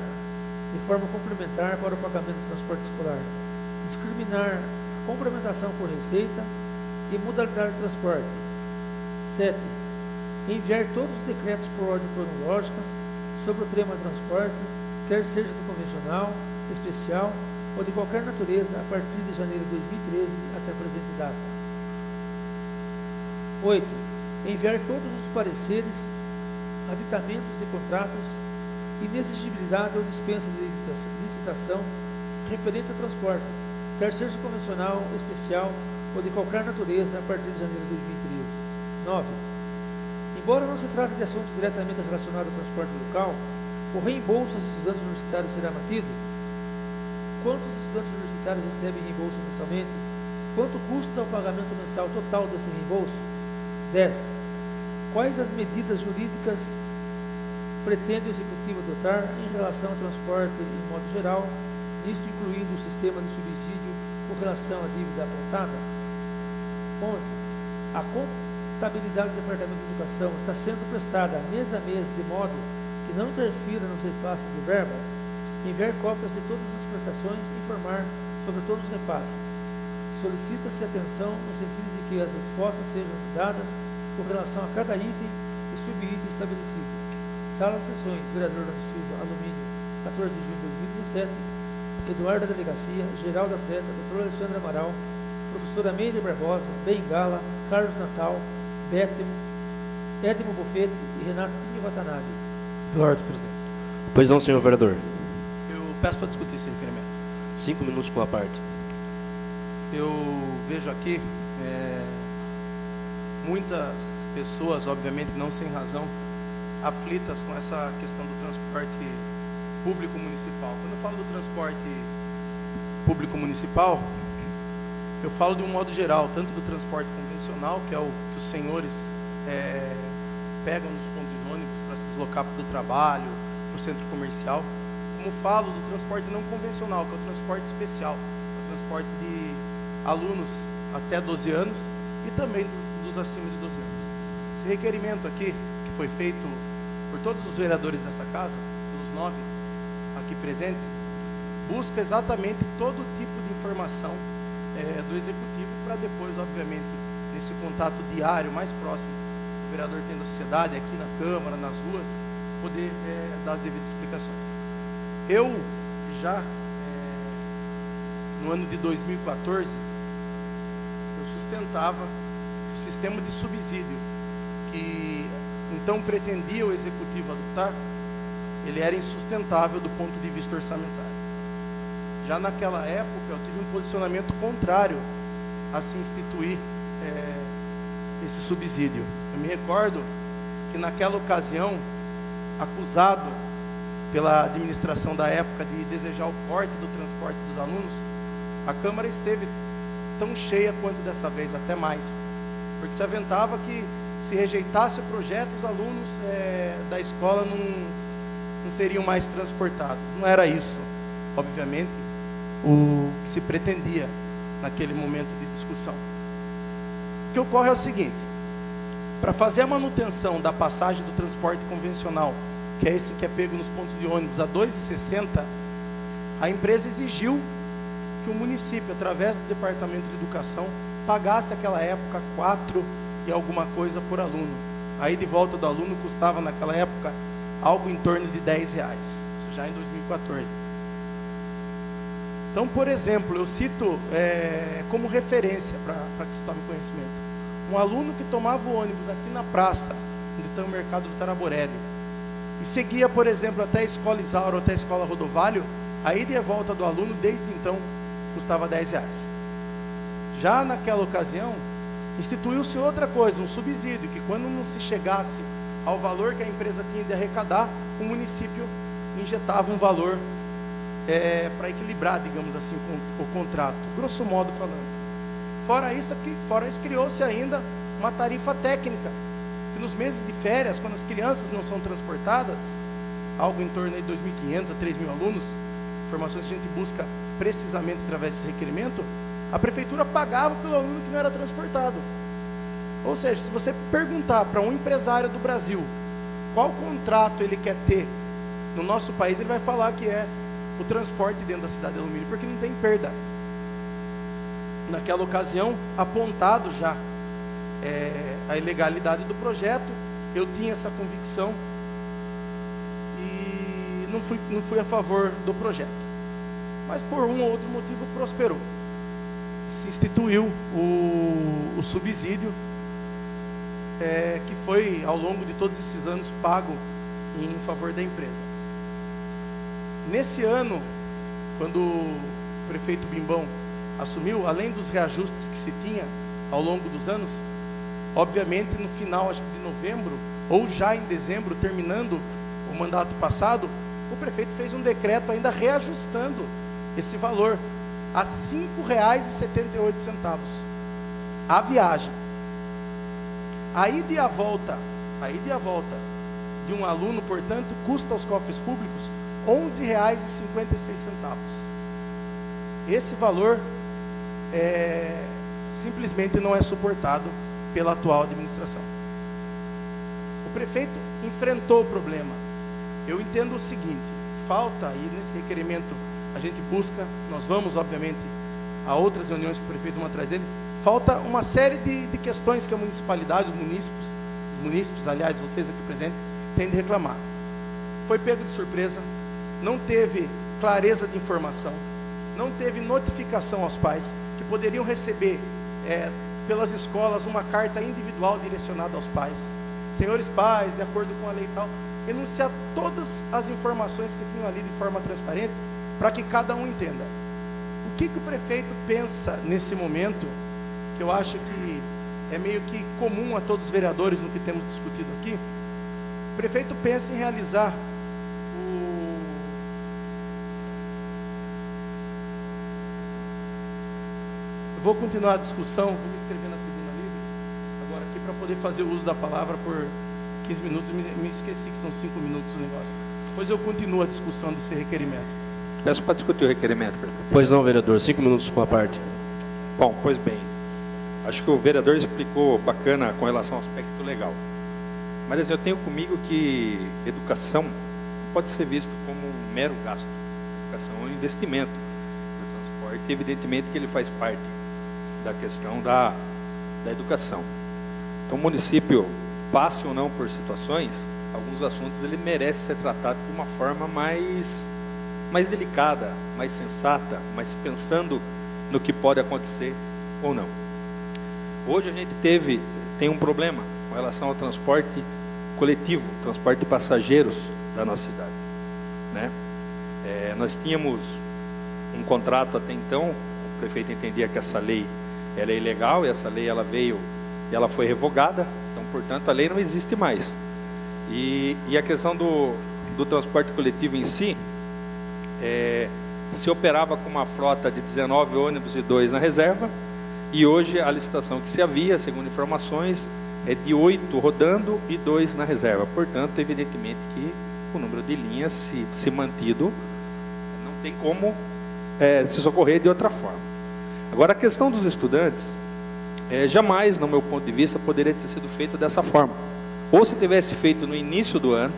de forma complementar para o pagamento do transporte escolar. Discriminar a complementação por receita e modalidade de transporte. 7. Enviar todos os decretos por ordem cronológica sobre o tema transporte, quer seja do convencional, especial ou de qualquer natureza, a partir de janeiro de 2013 até a presente data. 8. Enviar todos os pareceres, aditamentos de contratos, inexigibilidade ou dispensa de licitação referente ao transporte, quer seja convencional, especial ou de qualquer natureza, a partir de janeiro de 2013. 9. Embora não se trate de assunto diretamente relacionado ao transporte local, o reembolso aos estudantes universitários será mantido? Quantos estudantes universitários recebem reembolso mensalmente? Quanto custa o pagamento mensal total desse reembolso? 10. Quais as medidas jurídicas pretende o Executivo adotar em relação ao transporte em modo geral, nisto incluindo o sistema de subsídio com relação à dívida apontada? 11. A contabilidade do Departamento de Educação está sendo prestada mês a mês de modo que não interfira nos repasses de verbas? Enviar cópias de todas as prestações e informar sobre todos os repasses. Solicita-se atenção no sentido de que as respostas sejam dadas com relação a cada item e subitem estabelecido. Sala de Sessões, Vereador Orlando Silva, Alumínio, 14 de junho de 2017, Eduardo da Delegacia, Geraldo Atleta, Dr. Alexandre Amaral, Professora Meire Barbosa, Bengala, Carlos Natal, Bétimo, Edmo Bufete e Renato Pinho Watanabe. Pela ordem, presidente. Pois não, senhor vereador. Eu peço para discutir esse requerimento. 5 minutos com a parte. Eu vejo aqui muitas pessoas, obviamente não sem razão, aflitas com essa questão do transporte público municipal. Quando eu falo do transporte público municipal, eu falo de um modo geral, tanto do transporte convencional, que é o que os senhores pegam nos pontos de ônibus para se deslocar do trabalho, para o centro comercial, como falo do transporte não convencional, que é o transporte especial, o transporte de alunos até 12 anos e também dos acima de 12 anos. Esse requerimento aqui, que foi feito por todos os vereadores dessa casa, os 9 aqui presentes, busca exatamente todo tipo de informação do Executivo para depois, obviamente, nesse contato diário mais próximo, o vereador tendo a sociedade aqui na Câmara, nas ruas, poder dar as devidas explicações. Eu já, no ano de 2014, eu sustentava o sistema de subsídio que então pretendia o Executivo adotar. Ele era insustentável do ponto de vista orçamentário. Já naquela época eu tive um posicionamento contrário a se instituir esse subsídio. Eu me recordo que naquela ocasião, acusado pela administração da época de desejar o corte do transporte dos alunos, a Câmara esteve tão cheia quanto dessa vez, até mais, porque se aventava que se rejeitasse o projeto, os alunos da escola não seriam mais transportados. Não era isso, obviamente, o que se pretendia naquele momento de discussão. O que ocorre é o seguinte: para fazer a manutenção da passagem do transporte convencional que é esse que é pego nos pontos de ônibus, a R$ 2,60, a empresa exigiu que o município, através do Departamento de Educação, pagasse naquela época 4 e alguma coisa por aluno. Aí de volta do aluno custava naquela época algo em torno de R$ 10, isso já em 2014. Então, por exemplo, eu cito como referência para que se tome conhecimento. Um aluno que tomava o ônibus aqui na praça, onde está o mercado do Taraborelli, e seguia, por exemplo, até a escola Isauro, até a escola Rodovalho, a ida e a volta do aluno, desde então, custava R$ 10. Já naquela ocasião, instituiu-se outra coisa, um subsídio, que quando não se chegasse ao valor que a empresa tinha de arrecadar, o município injetava um valor para equilibrar, digamos assim, o contrato, grosso modo falando. Fora isso, criou-se ainda uma tarifa técnica, que nos meses de férias, quando as crianças não são transportadas, algo em torno de 2.500 a 3.000 alunos, informações que a gente busca precisamente através desse requerimento, a prefeitura pagava pelo aluno que não era transportado. Ou seja, se você perguntar para um empresário do Brasil qual contrato ele quer ter no nosso país, ele vai falar que é o transporte dentro da cidade de Alumínio, porque não tem perda. Naquela ocasião, apontado já a ilegalidade do projeto, eu tinha essa convicção e não fui a favor do projeto. Mas por um ou outro motivo prosperou. Se instituiu o subsídio, que foi ao longo de todos esses anos pago em favor da empresa. Nesse ano, quando o prefeito Bimbão assumiu, além dos reajustes que se tinha ao longo dos anos, obviamente no final, acho que de novembro, ou já em dezembro, terminando o mandato passado, o prefeito fez um decreto ainda reajustando esse valor a R$ 5,78 a viagem. A ida e a volta de um aluno, portanto, custa aos cofres públicos R$ 11,56. Esse valor simplesmente não é suportado pela atual administração. O prefeito enfrentou o problema. Eu entendo o seguinte: falta, e nesse requerimento a gente busca, nós vamos obviamente a outras reuniões que o prefeito vai atrás dele, falta uma série de questões que a municipalidade, os munícipes, aliás, vocês aqui presentes, têm de reclamar. Foi pego de surpresa, não teve clareza de informação, não teve notificação aos pais, que poderiam receber pelas escolas uma carta individual direcionada aos pais. Senhores pais, de acordo com a lei e tal, enunciar todas as informações que tinham ali de forma transparente, para que cada um entenda. O que o prefeito pensa nesse momento, que eu acho que é meio que comum a todos os vereadores no que temos discutido aqui. O prefeito pensa em realizar Vou continuar a discussão, vou me inscrever na tribuna livre agora aqui para poder fazer o uso da palavra por 15 minutos. Me esqueci que são 5 minutos o negócio. Depois eu continuo a discussão desse requerimento. Peço para discutir o requerimento, prefeito. Pois não, vereador, 5 minutos com a parte. Bom, pois bem. Acho que o vereador explicou bacana com relação ao aspecto legal. Mas assim, eu tenho comigo que educação não pode ser visto como um mero gasto. Educação é um investimento. O transporte, evidentemente, que ele faz parte da questão da educação. Então, o município, passe ou não por situações, alguns assuntos ele merece ser tratado de uma forma mais delicada, mais sensata, mas pensando no que pode acontecer ou não. Hoje a gente tem um problema com relação ao transporte coletivo, transporte de passageiros da nossa cidade, né? Nós tínhamos um contrato até então, o prefeito entendia que essa lei ela é ilegal, e essa lei ela veio e ela foi revogada, então portanto a lei não existe mais. E a questão do transporte coletivo em si, se operava com uma frota de 19 ônibus e 2 na reserva, e hoje a licitação que se havia, segundo informações, é de 8 rodando e 2 na reserva. Portanto, evidentemente que o número de linhas, se mantido, não tem como se socorrer de outra forma. Agora, a questão dos estudantes, jamais, no meu ponto de vista, poderia ter sido feito dessa forma. Ou se tivesse feito no início do ano,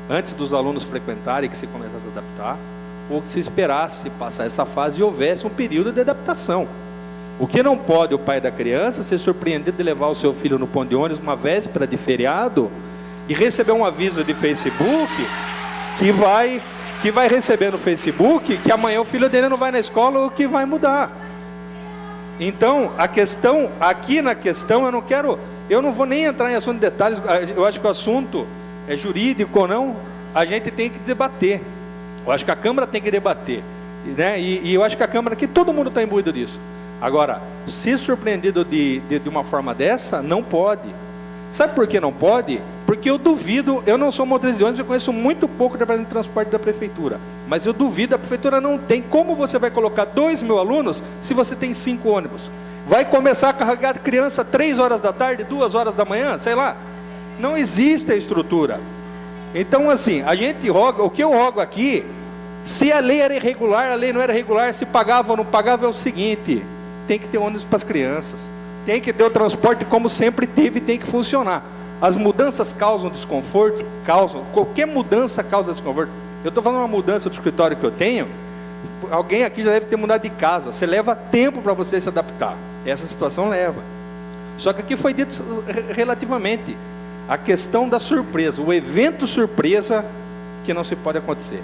antes dos alunos frequentarem, que se começasse a adaptar, ou que se esperasse passar essa fase e houvesse um período de adaptação. O que não pode o pai da criança ser surpreendido de levar o seu filho no ponto de ônibus uma véspera de feriado e receber um aviso de Facebook que vai receber no Facebook que amanhã o filho dele não vai na escola ou que vai mudar. Então, a questão, aqui na questão, eu não vou nem entrar em assunto de detalhes, eu acho que o assunto é jurídico ou não, a gente tem que debater. Eu acho que a Câmara tem que debater, né? E eu acho que a Câmara, que todo mundo está imbuído disso. Agora, se surpreendido de uma forma dessa, não pode. Sabe por que não pode? Porque eu duvido, eu não sou motorista de ônibus, eu conheço muito pouco o departamento de transporte da prefeitura, mas eu duvido, a prefeitura não tem. Como você vai colocar 2.000 alunos se você tem 5 ônibus? Vai começar a carregar criança 3 horas da tarde, 2 horas da manhã, sei lá. Não existe a estrutura. Então, assim, a gente roga, o que eu rogo aqui, se a lei era irregular, a lei não era regular, se pagava ou não pagava, é o seguinte: tem que ter ônibus para as crianças, tem que ter o transporte como sempre teve, tem que funcionar. As mudanças causam desconforto, qualquer mudança causa desconforto. Eu estou falando uma mudança do escritório que eu tenho, alguém aqui já deve ter mudado de casa, você leva tempo para você se adaptar, essa situação leva. Só que aqui foi dito relativamente a questão da surpresa, o evento surpresa que não se pode acontecer.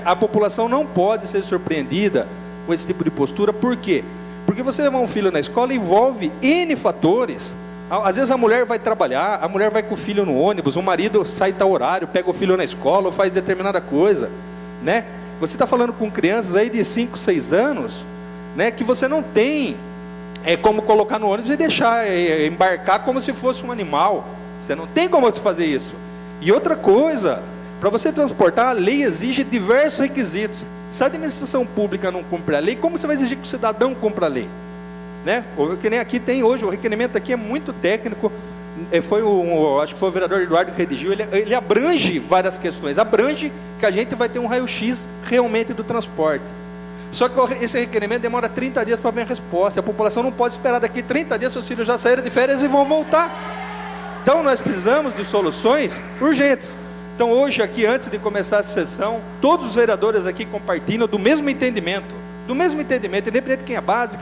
A população não pode ser surpreendida com esse tipo de postura. Por quê? Porque você levar um filho na escola envolve N fatores. Às vezes a mulher vai trabalhar, a mulher vai com o filho no ônibus, o marido sai tal horário, pega o filho na escola ou faz determinada coisa, né? Você está falando com crianças aí de 5, 6 anos, né, que você não tem como colocar no ônibus e deixar embarcar como se fosse um animal. Você não tem como fazer isso. E outra coisa, para você transportar, a lei exige diversos requisitos. Se a administração pública não cumpre a lei, como você vai exigir que o cidadão cumpra a lei? Né? Que nem aqui tem hoje, o requerimento aqui é muito técnico. Acho que foi o vereador Eduardo que redigiu. Ele abrange várias questões. Abrange que a gente vai ter um raio-x realmente do transporte. Só que esse requerimento demora 30 dias para ver a resposta. A população não pode esperar daqui 30 dias, seus filhos já saíram de férias e vão voltar. Então nós precisamos de soluções urgentes. Então hoje aqui, antes de começar a sessão, todos os vereadores aqui compartilham do mesmo entendimento, independente de quem é base,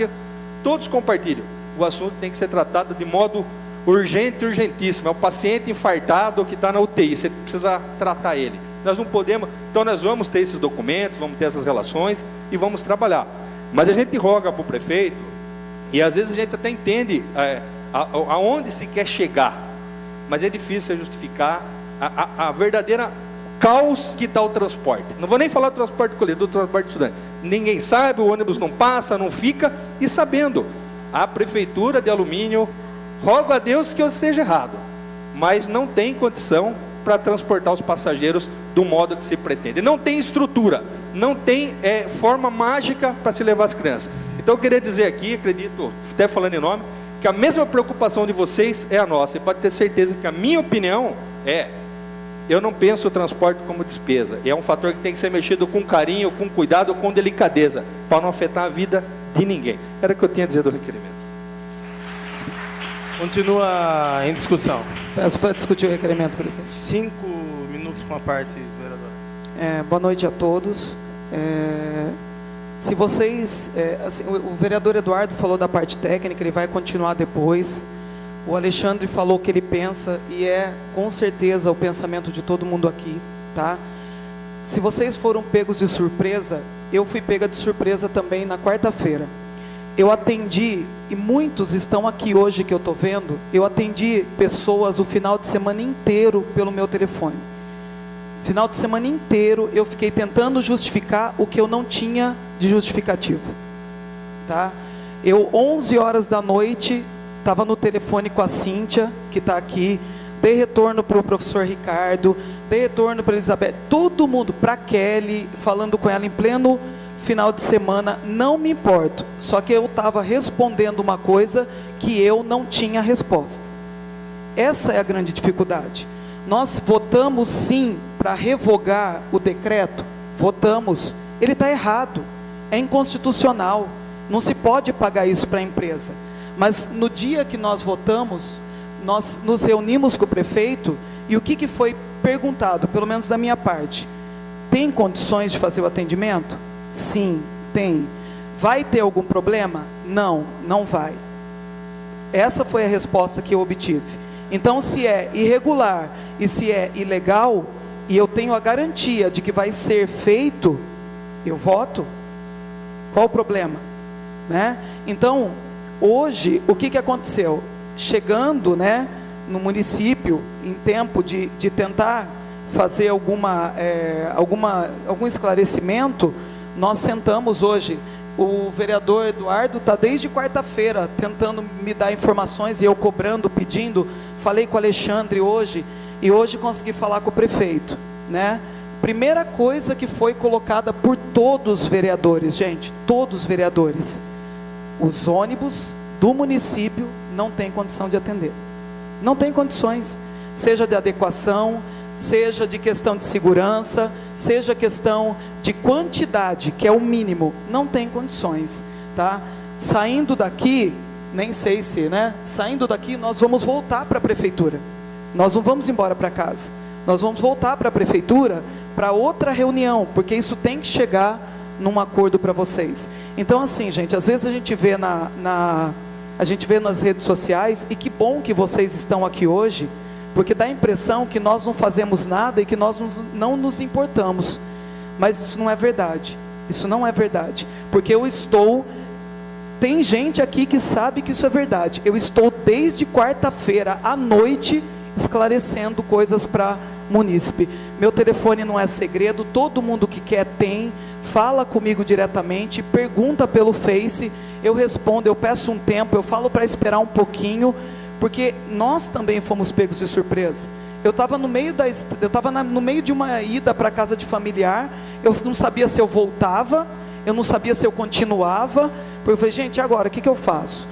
todos compartilham. O assunto tem que ser tratado de modo urgente, urgentíssimo. É o paciente infartado que está na UTI, você precisa tratar ele. Nós não podemos, então nós vamos ter esses documentos, vamos ter essas relações e vamos trabalhar. Mas a gente roga para o prefeito, e às vezes a gente até entende aonde se quer chegar, mas é difícil justificar a verdadeira caos que está o transporte. Não vou nem falar do transporte coletivo, do transporte estudante. Ninguém sabe, o ônibus não passa, não fica, e sabendo, a prefeitura de Alumínio, rogo a Deus que eu esteja errado, mas não tem condição para transportar os passageiros do modo que se pretende. Não tem estrutura, não tem forma mágica para se levar as crianças. Então eu queria dizer aqui, acredito, até falando em nome, que a mesma preocupação de vocês é a nossa, e pode ter certeza que a minha opinião eu não penso o transporte como despesa, é um fator que tem que ser mexido com carinho, com cuidado, com delicadeza, para não afetar a vida de ninguém. Era o que eu tinha a dizer do requerimento. Continua em discussão. Peço para discutir o requerimento, prefeito. 5 minutos com a parte, vereador. Boa noite a todos. Se vocês, assim, o vereador Eduardo falou da parte técnica, ele vai continuar depois. O Alexandre falou o que ele pensa, e com certeza o pensamento de todo mundo aqui, tá? Se vocês foram pegos de surpresa, eu fui pega de surpresa também na quarta-feira. Eu atendi, e muitos estão aqui hoje que eu estou vendo, eu atendi pessoas o final de semana inteiro pelo meu telefone. Final de semana inteiro eu fiquei tentando justificar o que eu não tinha de justificativo, tá? Eu, 11 horas da noite, estava no telefone com a Cíntia, que está aqui, dei retorno para o professor Ricardo, dei retorno para a Elizabeth, todo mundo, para a Kelly, falando com ela em pleno final de semana, não me importo, só que eu estava respondendo uma coisa que eu não tinha resposta. Essa é a grande dificuldade. Nós votamos sim para revogar o decreto, votamos, ele está errado, é inconstitucional, não se pode pagar isso para a empresa. Mas no dia que nós votamos, nós nos reunimos com o prefeito, e o que foi perguntado, pelo menos da minha parte, tem condições de fazer o atendimento? Sim, tem. Vai ter algum problema? Não, não vai. Essa foi a resposta que eu obtive. Então, se é irregular e se é ilegal, e eu tenho a garantia de que vai ser feito, eu voto. Qual o problema? Né? Então, hoje, o que aconteceu? Chegando, né, no município, em tempo de tentar fazer algum esclarecimento, nós sentamos hoje. O vereador Eduardo está desde quarta-feira tentando me dar informações e eu cobrando, pedindo. Falei com o Alexandre hoje e hoje consegui falar com o prefeito, né? Primeira coisa que foi colocada por todos os vereadores, gente, todos os vereadores, os ônibus do município não têm condição de atender. Não tem condições, seja de adequação, seja de questão de segurança, seja questão de quantidade, que é o mínimo, não tem condições, tá? Saindo daqui, nem sei se, né? Saindo daqui, nós vamos voltar para a prefeitura. Nós não vamos embora para casa. Nós vamos voltar para a prefeitura para outra reunião, porque isso tem que chegar num acordo para vocês. Então, assim, gente, às vezes a gente vê a gente vê nas redes sociais, e que bom que vocês estão aqui hoje, porque dá a impressão que nós não fazemos nada e que nós não nos importamos. Mas isso não é verdade. Isso não é verdade. Porque tem gente aqui que sabe que isso é verdade. Eu estou desde quarta-feira à noite esclarecendo coisas para munícipe. Meu telefone não é segredo, todo mundo que quer tem, fala comigo diretamente, pergunta pelo Face, eu respondo, eu peço um tempo, eu falo para esperar um pouquinho, porque nós também fomos pegos de surpresa. Eu estava no meio de uma ida para a casa de familiar, eu não sabia se eu voltava, eu não sabia se eu continuava, porque eu falei, gente, agora, o que eu faço?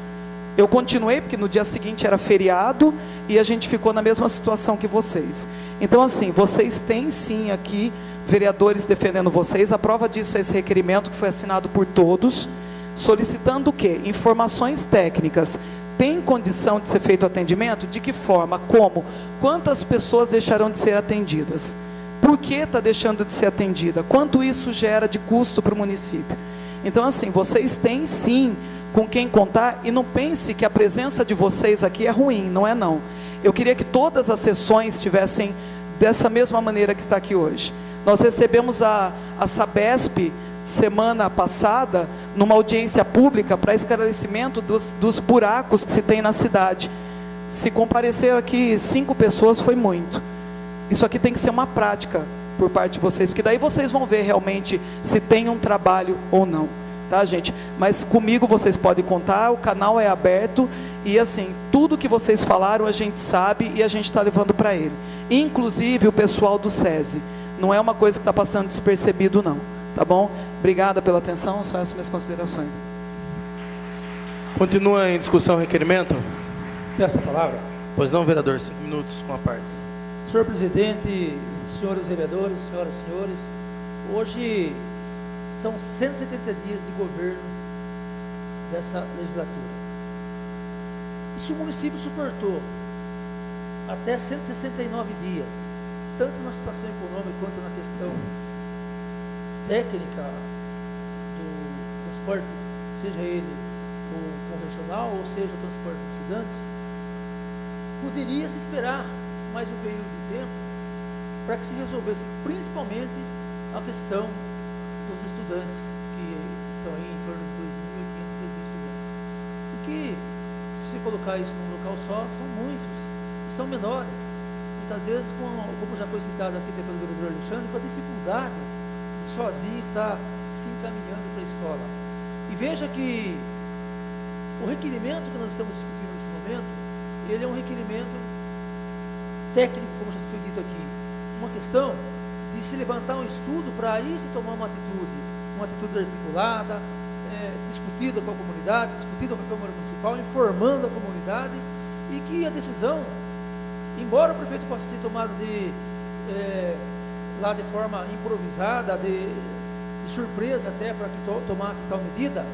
Eu continuei, porque no dia seguinte era feriado, e a gente ficou na mesma situação que vocês. Então, assim, vocês têm sim aqui, vereadores defendendo vocês, a prova disso é esse requerimento que foi assinado por todos, solicitando o quê? Informações técnicas. Tem condição de ser feito o atendimento? De que forma? Como? Quantas pessoas deixarão de ser atendidas? Por que está deixando de ser atendida? Quanto isso gera de custo para o município? Então, assim, vocês têm sim com quem contar, e não pense que a presença de vocês aqui é ruim, não é não. Eu queria que todas as sessões tivessem dessa mesma maneira que está aqui hoje. Nós recebemos a Sabesp semana passada, numa audiência pública para esclarecimento dos buracos que se tem na cidade. Se compareceram aqui 5 pessoas, foi muito. Isso aqui tem que ser uma prática por parte de vocês, porque daí vocês vão ver realmente se tem um trabalho ou não, tá, gente? Mas comigo vocês podem contar, o canal é aberto, e assim, tudo que vocês falaram a gente sabe e a gente está levando para ele, inclusive o pessoal do SESI. Não é uma coisa que está passando despercebido não, tá bom? Obrigada pela atenção, são essas minhas considerações. Continua em discussão o requerimento? Peço a palavra. Pois não, vereador, 5 minutos com a parte. Senhor presidente, senhores vereadores, senhoras e senhores, hoje são 170 dias de governo dessa legislatura. E se o município suportou até 169 dias, tanto na situação econômica quanto na questão técnica do transporte, seja ele o convencional ou seja o transporte de estudantes, poderia se esperar mais um período de tempo para que se resolvesse principalmente a questão dos estudantes, que estão aí em torno de 2.500, 3.000 estudantes. E que, se você colocar isso num local só, são muitos, e são menores. Muitas vezes, como já foi citado aqui pelo vereador Alexandre, com a dificuldade de sozinho estar se encaminhando para a escola. E veja que o requerimento que nós estamos discutindo nesse momento, ele é um requerimento técnico, como já foi dito aqui, uma questão de se levantar um estudo para aí se tomar uma atitude articulada, discutida com a comunidade, discutida com a Câmara Municipal, informando a comunidade, e que a decisão, embora o prefeito possa ser tomado lá de forma improvisada, de surpresa até para que tomasse tal medida,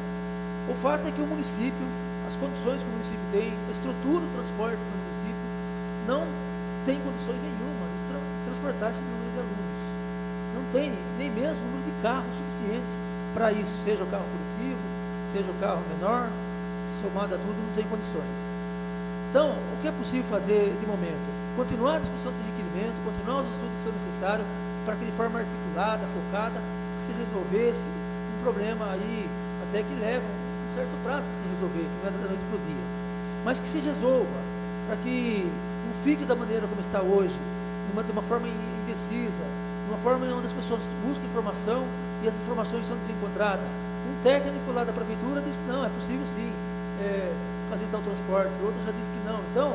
o fato é que o município, as condições que o município tem, a estrutura do transporte do município, não tem condições nenhuma de transportar esse número de alunos. Não tem nem mesmo número de carros suficientes para isso, seja o carro coletivo, seja o carro menor, somado a tudo, não tem condições. Então, o que é possível fazer de momento? Continuar a discussão desse requerimento, continuar os estudos que são necessários para que de forma articulada, focada, se resolvesse um problema aí, até que leva um certo prazo para se resolver, que não é da noite para o dia. Mas que se resolva, para que não fique da maneira como está hoje, de uma forma indecisa, de uma forma onde as pessoas buscam informação e as informações são desencontradas. Um técnico lá da prefeitura diz que não, é possível sim fazer tal transporte, outro já diz que não. Então,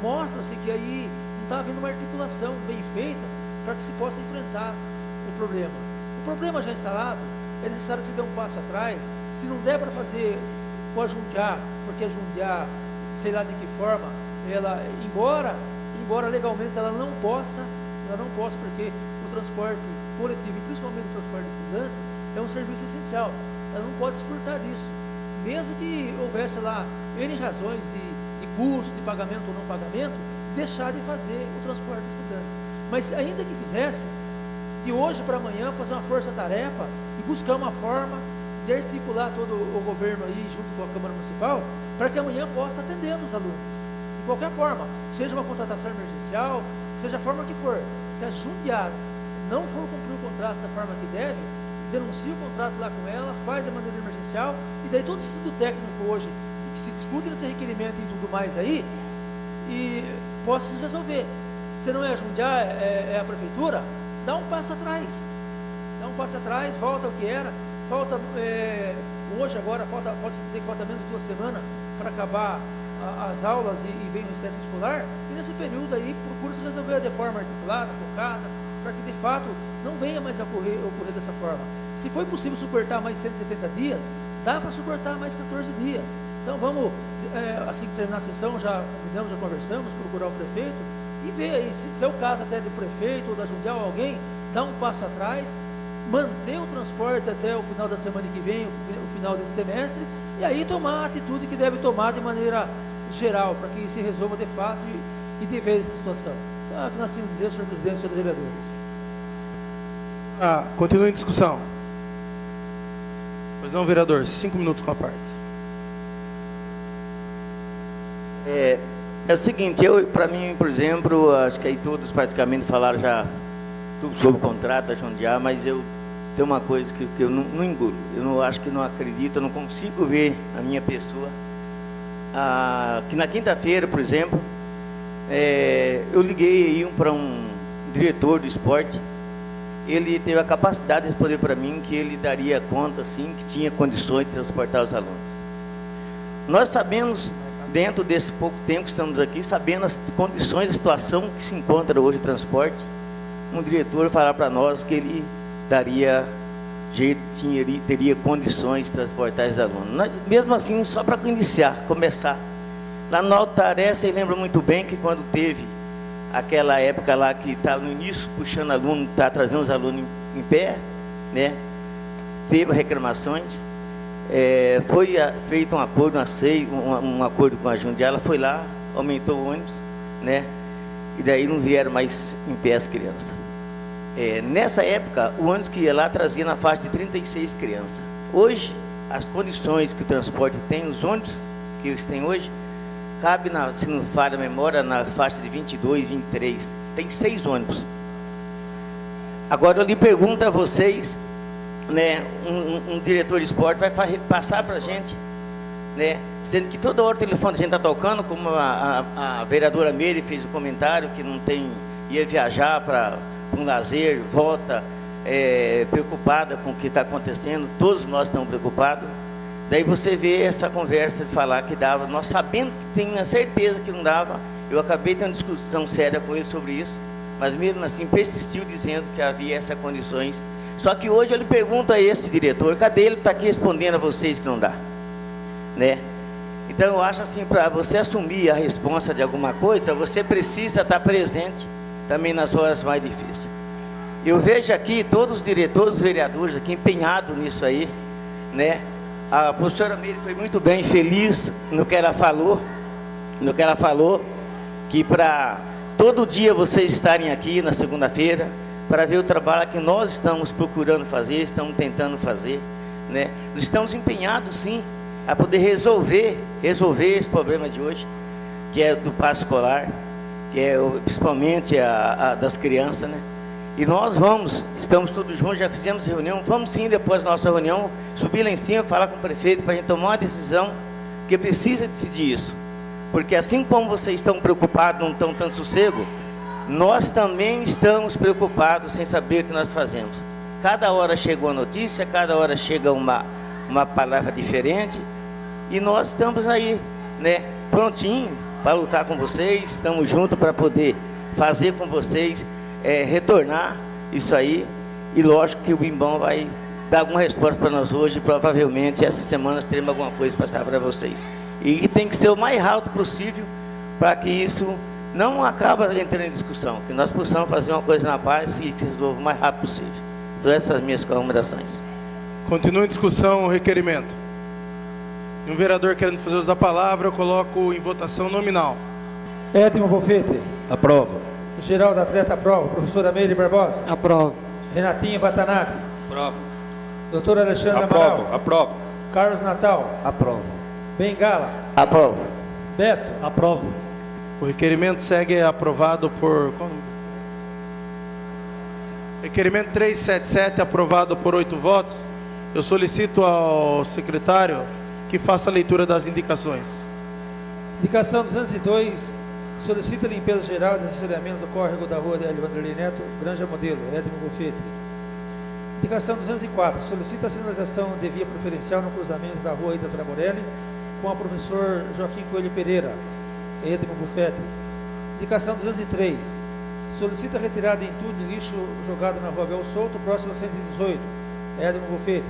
mostra-se que aí não está havendo uma articulação bem feita para que se possa enfrentar o problema. O problema já instalado, é necessário que se dê um passo atrás. Se não der para fazer com a Jundiá, porque a Jundiá, sei lá de que forma, ela, embora legalmente ela não possa, porque o transporte coletivo, e principalmente o transporte estudante, é um serviço essencial. Ela não pode se furtar disso. Mesmo que houvesse lá N razões de custo, de pagamento ou não pagamento, deixar de fazer o transporte de estudantes. Mas ainda que fizesse, de hoje para amanhã, fazer uma força-tarefa e buscar uma forma de articular todo o governo aí, junto com a Câmara Municipal, para que amanhã possa atender os alunos. De qualquer forma, seja uma contratação emergencial, seja a forma que for. Se a Jundiá não for cumprir o contrato da forma que deve, denuncia o contrato lá com ela, faz a maneira emergencial, e daí todo esse estudo técnico hoje, que se discute nesse requerimento e tudo mais aí, e possa se resolver. Se não é a Jundiá, é a prefeitura, dá um passo atrás. Dá um passo atrás, volta ao que era. Falta, hoje agora, pode-se dizer que falta menos de 2 semanas para acabar as aulas e vem o recesso escolar, e nesse período aí procura-se resolver de forma articulada, focada, para que de fato não venha mais a ocorrer dessa forma. Se foi possível suportar mais 170 dias, dá para suportar mais 14 dias. Então vamos, assim que terminar a sessão, já combinamos, já conversamos, procurar o prefeito e ver aí, se é o caso até do prefeito ou da Jundiá ou alguém, dá um passo atrás, manter o transporte até o final da semana que vem, o final desse semestre, e aí tomar a atitude que deve tomar de maneira geral, para que se resolva de fato e de vez essa situação. Então, é o que nós tínhamos a dizer, senhor presidente, senhores vereadores. Continua em discussão. Pois não, vereador, 5 minutos com a parte. É o seguinte, para mim, por exemplo, acho que aí todos praticamente falaram já tudo sobre o contrato da Jundiá, mas eu tenho uma coisa que eu não engulo. Eu não acho que não acredito, eu não consigo ver a minha pessoa. Que na quinta-feira, por exemplo, eu liguei aí para um diretor do esporte. Ele teve a capacidade de responder para mim que ele daria conta, sim, que tinha condições de transportar os alunos. Nós sabemos, dentro desse pouco tempo que estamos aqui, sabendo as condições, a situação que se encontra hoje o transporte, um diretor falar para nós que ele daria jeito, teria condições de transportar os alunos. Mesmo assim, só para começar. Lá no Alto Taré, você lembra muito bem que quando teve aquela época lá que estava no início puxando aluno, trazendo os alunos em pé, né? Teve reclamações, foi feito um acordo, um acordo com a Jundiá, ela foi lá, aumentou o ônibus, né? E daí não vieram mais em pé as crianças. Nessa época, o ônibus que ia lá trazia na faixa de 36 crianças. Hoje, as condições que o transporte tem, os ônibus que eles têm hoje, cabe, se não falha a memória, na faixa de 22, 23. Tem 6 ônibus. Agora eu lhe pergunto a vocês, né, um diretor de esporte vai passar para a gente, né, sendo que toda hora o telefone a gente está tocando, como a vereadora Meire fez o comentário, que não tem, ia viajar para um lazer, volta, preocupada com o que está acontecendo, todos nós estamos preocupados. Daí você vê essa conversa de falar que dava, nós sabendo que tinha certeza que não dava. Eu acabei tendo uma discussão séria com ele sobre isso, mas mesmo assim persistiu dizendo que havia essas condições. Só que hoje eu lhe pergunto a esse diretor, cadê ele? Está aqui respondendo a vocês que não dá, né? Então eu acho assim, para você assumir a responsa de alguma coisa, você precisa estar presente também nas horas mais difíceis. Eu vejo aqui todos os diretores, os vereadores aqui empenhados nisso aí, né? A professora Meire foi muito bem, feliz no que ela falou, que para todo dia vocês estarem aqui na segunda-feira para ver o trabalho que nós estamos procurando fazer, estamos tentando fazer, né? Nós estamos empenhados, sim, a poder resolver esse problema de hoje, que é do passe escolar, que é principalmente das crianças, né? E nós estamos todos juntos, já fizemos reunião, vamos sim, depois da nossa reunião, subir lá em cima, falar com o prefeito para a gente tomar uma decisão, porque precisa decidir isso. Porque assim como vocês estão preocupados, não estão tanto sossego, nós também estamos preocupados sem saber o que nós fazemos. Cada hora chega uma notícia, cada hora chega uma palavra diferente, e nós estamos aí, né, prontinho para lutar com vocês, estamos juntos para poder fazer com vocês, retornar isso aí, e lógico que o Bimbão vai dar alguma resposta para nós hoje, provavelmente essa semana nós teremos alguma coisa para passar para vocês. E tem que ser o mais rápido possível, para que isso não acabe entrando em discussão, que nós possamos fazer uma coisa na paz e que se resolva o mais rápido possível. São essas minhas recomendações. Continua em discussão o requerimento. E um vereador querendo fazer uso da palavra, eu coloco em votação nominal. Edmo Bonfete. Aprova. Geraldo Atleta, aprova. Professora Meire Barbosa. Aprova. Renatinho Watanabe. Aprova. Doutor Alexandre Amaral. Aprovo. Aprovo. Carlos Natal. Aprovo. Bengala. Aprovo. Beto. Aprovo. O requerimento segue aprovado por... Requerimento 377, aprovado por 8 votos. Eu solicito ao secretário que faça a leitura das indicações. Indicação 202, solicita limpeza geral e desassoreamento do córrego da rua de Hélio Vanderlei Neto, Granja Modelo, Edmo Bonfete. Indicação 204, solicita a sinalização de via preferencial no cruzamento da rua Ida Traborelli com a professor Joaquim Coelho Pereira, Edmo Bonfete. Indicação 203, solicita retirada de entulho de lixo jogado na rua Bel Souto, próximo a 118, Edmo Bonfete.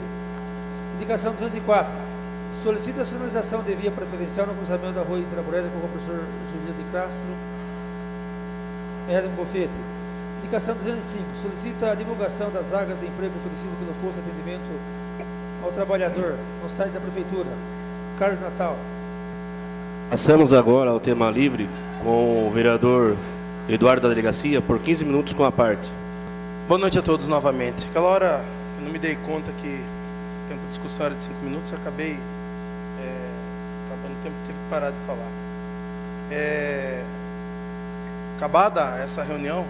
Indicação 204, solicita a sinalização de via preferencial no cruzamento da rua Itraborelli com o professor Júlio de Castro, Edmo Bonfete. Indicação 205, solicita a divulgação das vagas de emprego oferecidas pelo posto de atendimento ao trabalhador no site da Prefeitura, Carlos Natal. Passamos agora ao tema livre com o vereador Eduardo da Delegacia, por 15 minutos com a parte. Boa noite a todos novamente. Aquela hora eu não me dei conta que o tempo de discussão era de 5 minutos, eu acabei acabando o tempo, tive que parar de falar. Acabada essa reunião,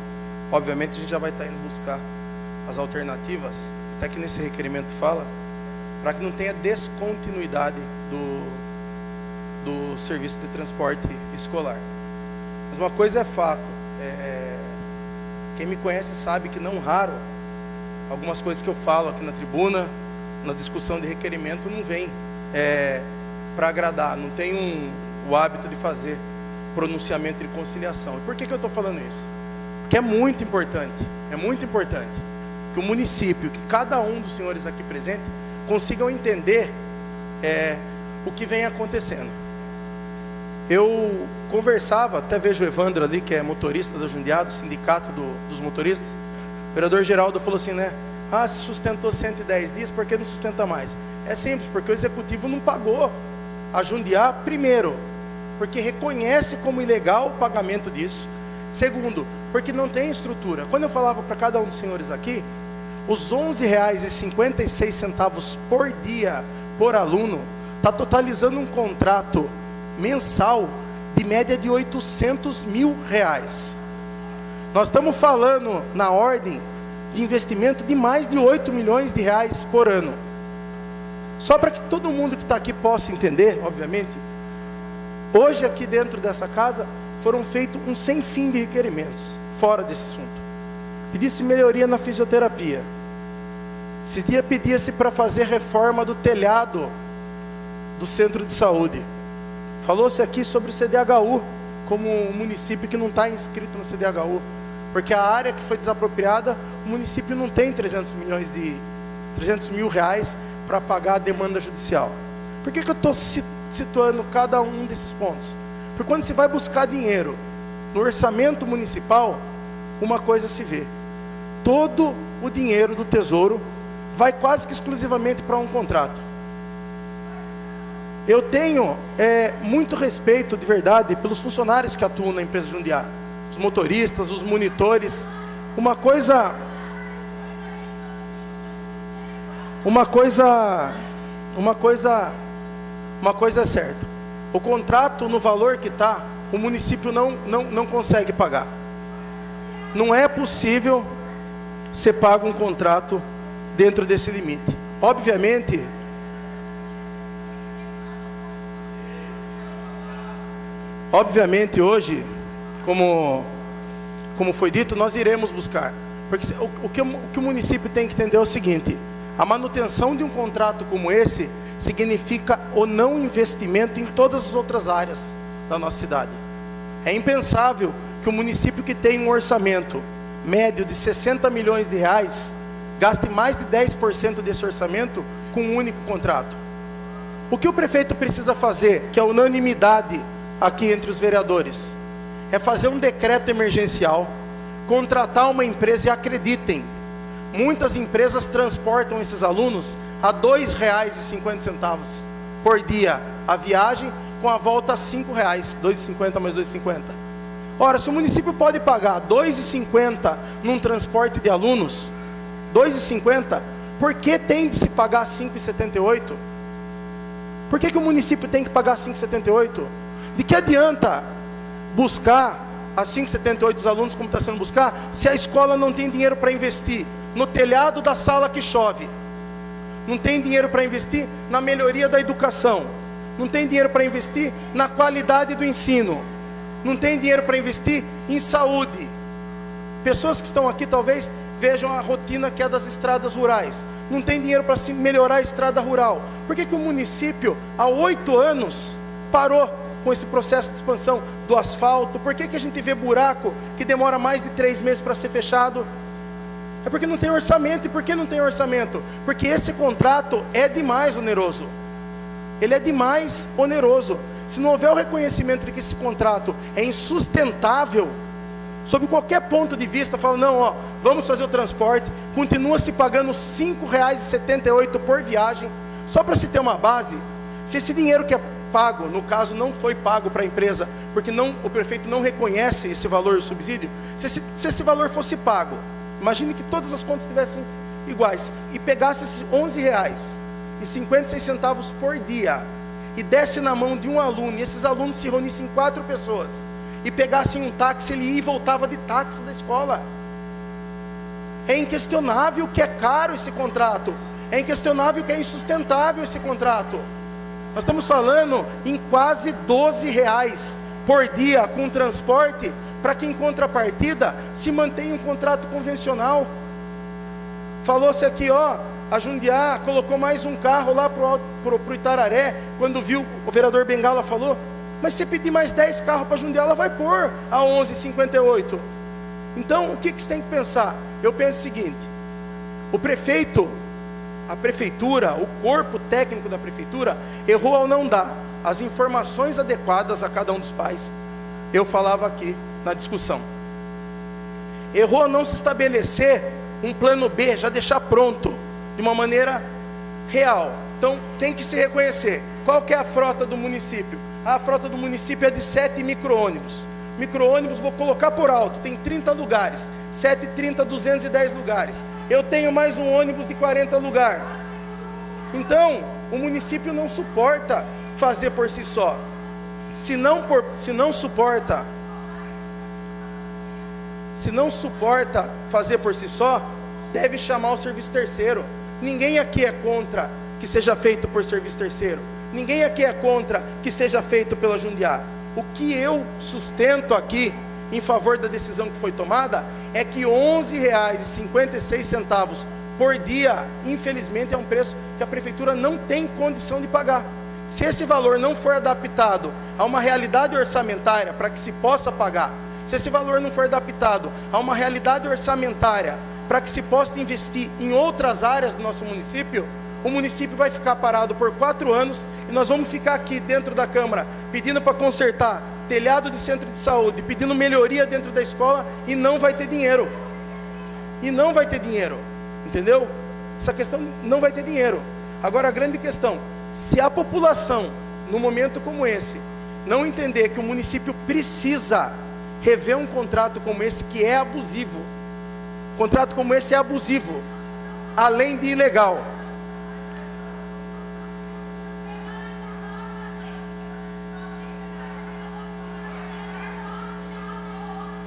obviamente a gente já vai estar indo buscar as alternativas, até que nesse requerimento fala, para que não tenha descontinuidade do serviço de transporte escolar. Mas uma coisa é fato, quem me conhece sabe que não raro, algumas coisas que eu falo aqui na tribuna, na discussão de requerimento, não vem para agradar, não tenho o hábito de fazer pronunciamento de conciliação. E por que eu estou falando isso? Porque é muito importante que o município, que cada um dos senhores aqui presentes, consigam entender o que vem acontecendo. Eu conversava, até vejo o Evandro ali, que é motorista da Jundiá, do sindicato dos motoristas. O vereador Geraldo falou assim, né? Ah, se sustentou 110 dias, por que não sustenta mais? É simples, porque o executivo não pagou a Jundiá, primeiro, porque reconhece como ilegal o pagamento disso. Segundo, porque não tem estrutura. Quando eu falava para cada um dos senhores aqui, os R$ 11,56 por dia, por aluno, está totalizando um contrato mensal de média de R$800 mil. Nós estamos falando na ordem de investimento de mais de R$8 milhões por ano. Só para que todo mundo que está aqui possa entender, obviamente, hoje aqui dentro dessa casa foram feitos um sem fim de requerimentos, fora desse assunto. Pedia-se melhoria na fisioterapia. Esse dia pedia-se para fazer reforma do telhado do centro de saúde. Falou-se aqui sobre o CDHU, como um município que não está inscrito no CDHU, porque a área que foi desapropriada, o município não tem 300 mil reais para pagar a demanda judicial. Por que eu estou situando cada um desses pontos? Porque quando se vai buscar dinheiro no orçamento municipal, uma coisa se vê: todo o dinheiro do tesouro vai quase que exclusivamente para um contrato. Eu tenho muito respeito, de verdade, pelos funcionários que atuam na empresa Jundiá. os motoristas, os monitores. Uma coisa é certa: o contrato no valor que está, o município não consegue pagar. Não é possível ser pago um contrato dentro desse limite. Obviamente hoje, como foi dito, nós iremos buscar. Porque o que o município tem que entender é o seguinte: a manutenção de um contrato como esse significa o não investimento em todas as outras áreas da nossa cidade. É impensável que o município que tem um orçamento médio de 60 milhões de reais gaste mais de 10% desse orçamento com um único contrato. O que o prefeito precisa fazer, que é unanimidade aqui entre os vereadores, é fazer um decreto emergencial, contratar uma empresa. E acreditem, muitas empresas transportam esses alunos a R$ 2,50 por dia a viagem, com a volta a R$ 5, R$ 2,50 mais R$ 2,50. Ora, se o município pode pagar R$ 2,50 num transporte de alunos, R$ 2,50, por que tem de se pagar R$ 5,78? Por que o município tem que pagar R$ 5,78? De que adianta buscar a 5,78 dos alunos, como está sendo buscar, se a escola não tem dinheiro para investir no telhado da sala que chove, não tem dinheiro para investir na melhoria da educação, não tem dinheiro para investir na qualidade do ensino, não tem dinheiro para investir em saúde. Pessoas que estão aqui talvez vejam a rotina que é das estradas rurais, não tem dinheiro para melhorar a estrada rural. Por que o município há 8 anos parou com esse processo de expansão do asfalto? Por que a gente vê buraco que demora mais de 3 meses para ser fechado? É porque não tem orçamento. E por que não tem orçamento? Porque esse contrato é demais oneroso. Ele é demais oneroso. Se não houver o reconhecimento de que esse contrato é insustentável, sob qualquer ponto de vista, fala, não, vamos fazer o transporte, continua se pagando R$ 5,78 por viagem. Só para se ter uma base, se esse dinheiro que é pago, no caso não foi pago para a empresa, porque o prefeito não reconhece esse valor do subsídio, se esse valor fosse pago, imagine que todas as contas estivessem iguais, e pegasse esses R$ 11,56 por dia, e desse na mão de um aluno, e esses alunos se reunissem em 4 pessoas, e pegassem um táxi, ele ia e voltava de táxi da escola. É inquestionável que é caro esse contrato, é inquestionável que é insustentável esse contrato. Nós estamos falando em quase R$ 12 por dia com transporte, para que em contrapartida se mantenha um contrato convencional. Falou-se aqui, a Jundiá colocou mais um carro lá para o Itararé. Quando viu, o vereador Bengala falou, mas se pedir mais 10 carros para Jundiá, ela vai pôr a 11,58. Então, o que você tem que pensar? Eu penso o seguinte: o prefeito, a prefeitura, o corpo técnico da prefeitura errou ao não dar as informações adequadas a cada um dos pais. Eu falava aqui na discussão, errou ao não se estabelecer um plano B, já deixar pronto de uma maneira real. Então tem que se reconhecer qual que é a frota do município. A frota do município é de 7 micro-ônibus. Micro-ônibus, vou colocar por alto, tem 30 lugares, 7, 30, 210 lugares. Eu tenho mais um ônibus de 40 lugares. Então, o município não suporta fazer por si só. Se não suporta fazer por si só, deve chamar o serviço terceiro. Ninguém aqui é contra que seja feito por serviço terceiro. Ninguém aqui é contra que seja feito pela Jundiá. O que eu sustento aqui em favor da decisão que foi tomada é que R$ 11,56 por dia, infelizmente, é um preço que a prefeitura não tem condição de pagar. Se esse valor não for adaptado a uma realidade orçamentária para que se possa pagar, se esse valor não for adaptado a uma realidade orçamentária para que se possa investir em outras áreas do nosso município, o município vai ficar parado por 4 anos e nós vamos ficar aqui dentro da Câmara pedindo para consertar telhado de centro de saúde, pedindo melhoria dentro da escola e não vai ter dinheiro. E não vai ter dinheiro, entendeu? Essa questão não vai ter dinheiro. Agora a grande questão, se a população, num momento como esse, não entender que o município precisa rever um contrato como esse que é abusivo. Contrato como esse é abusivo, além de ilegal.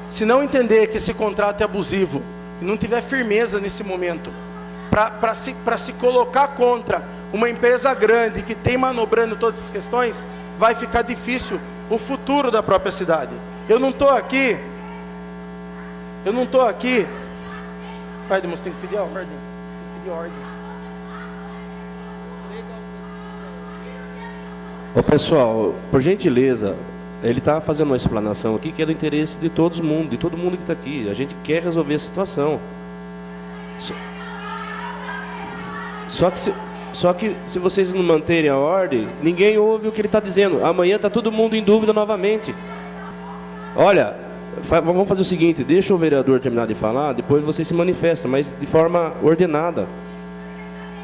Se não entender que esse contrato é abusivo e não tiver firmeza nesse momento para se colocar contra uma empresa grande que tem manobrando todas essas questões, vai ficar difícil o futuro da própria cidade. Eu não estou aqui. Pai, você tem que pedir a ordem. Tem que pedir a ordem. Ô pessoal, por gentileza, ele está fazendo uma explanação aqui que é do interesse de todo mundo que está aqui. A gente quer resolver a situação. Só que se vocês não manterem a ordem, ninguém ouve o que ele está dizendo. Amanhã está todo mundo em dúvida novamente. Olha, vamos fazer o seguinte, deixa o vereador terminar de falar, depois você se manifesta, mas de forma ordenada.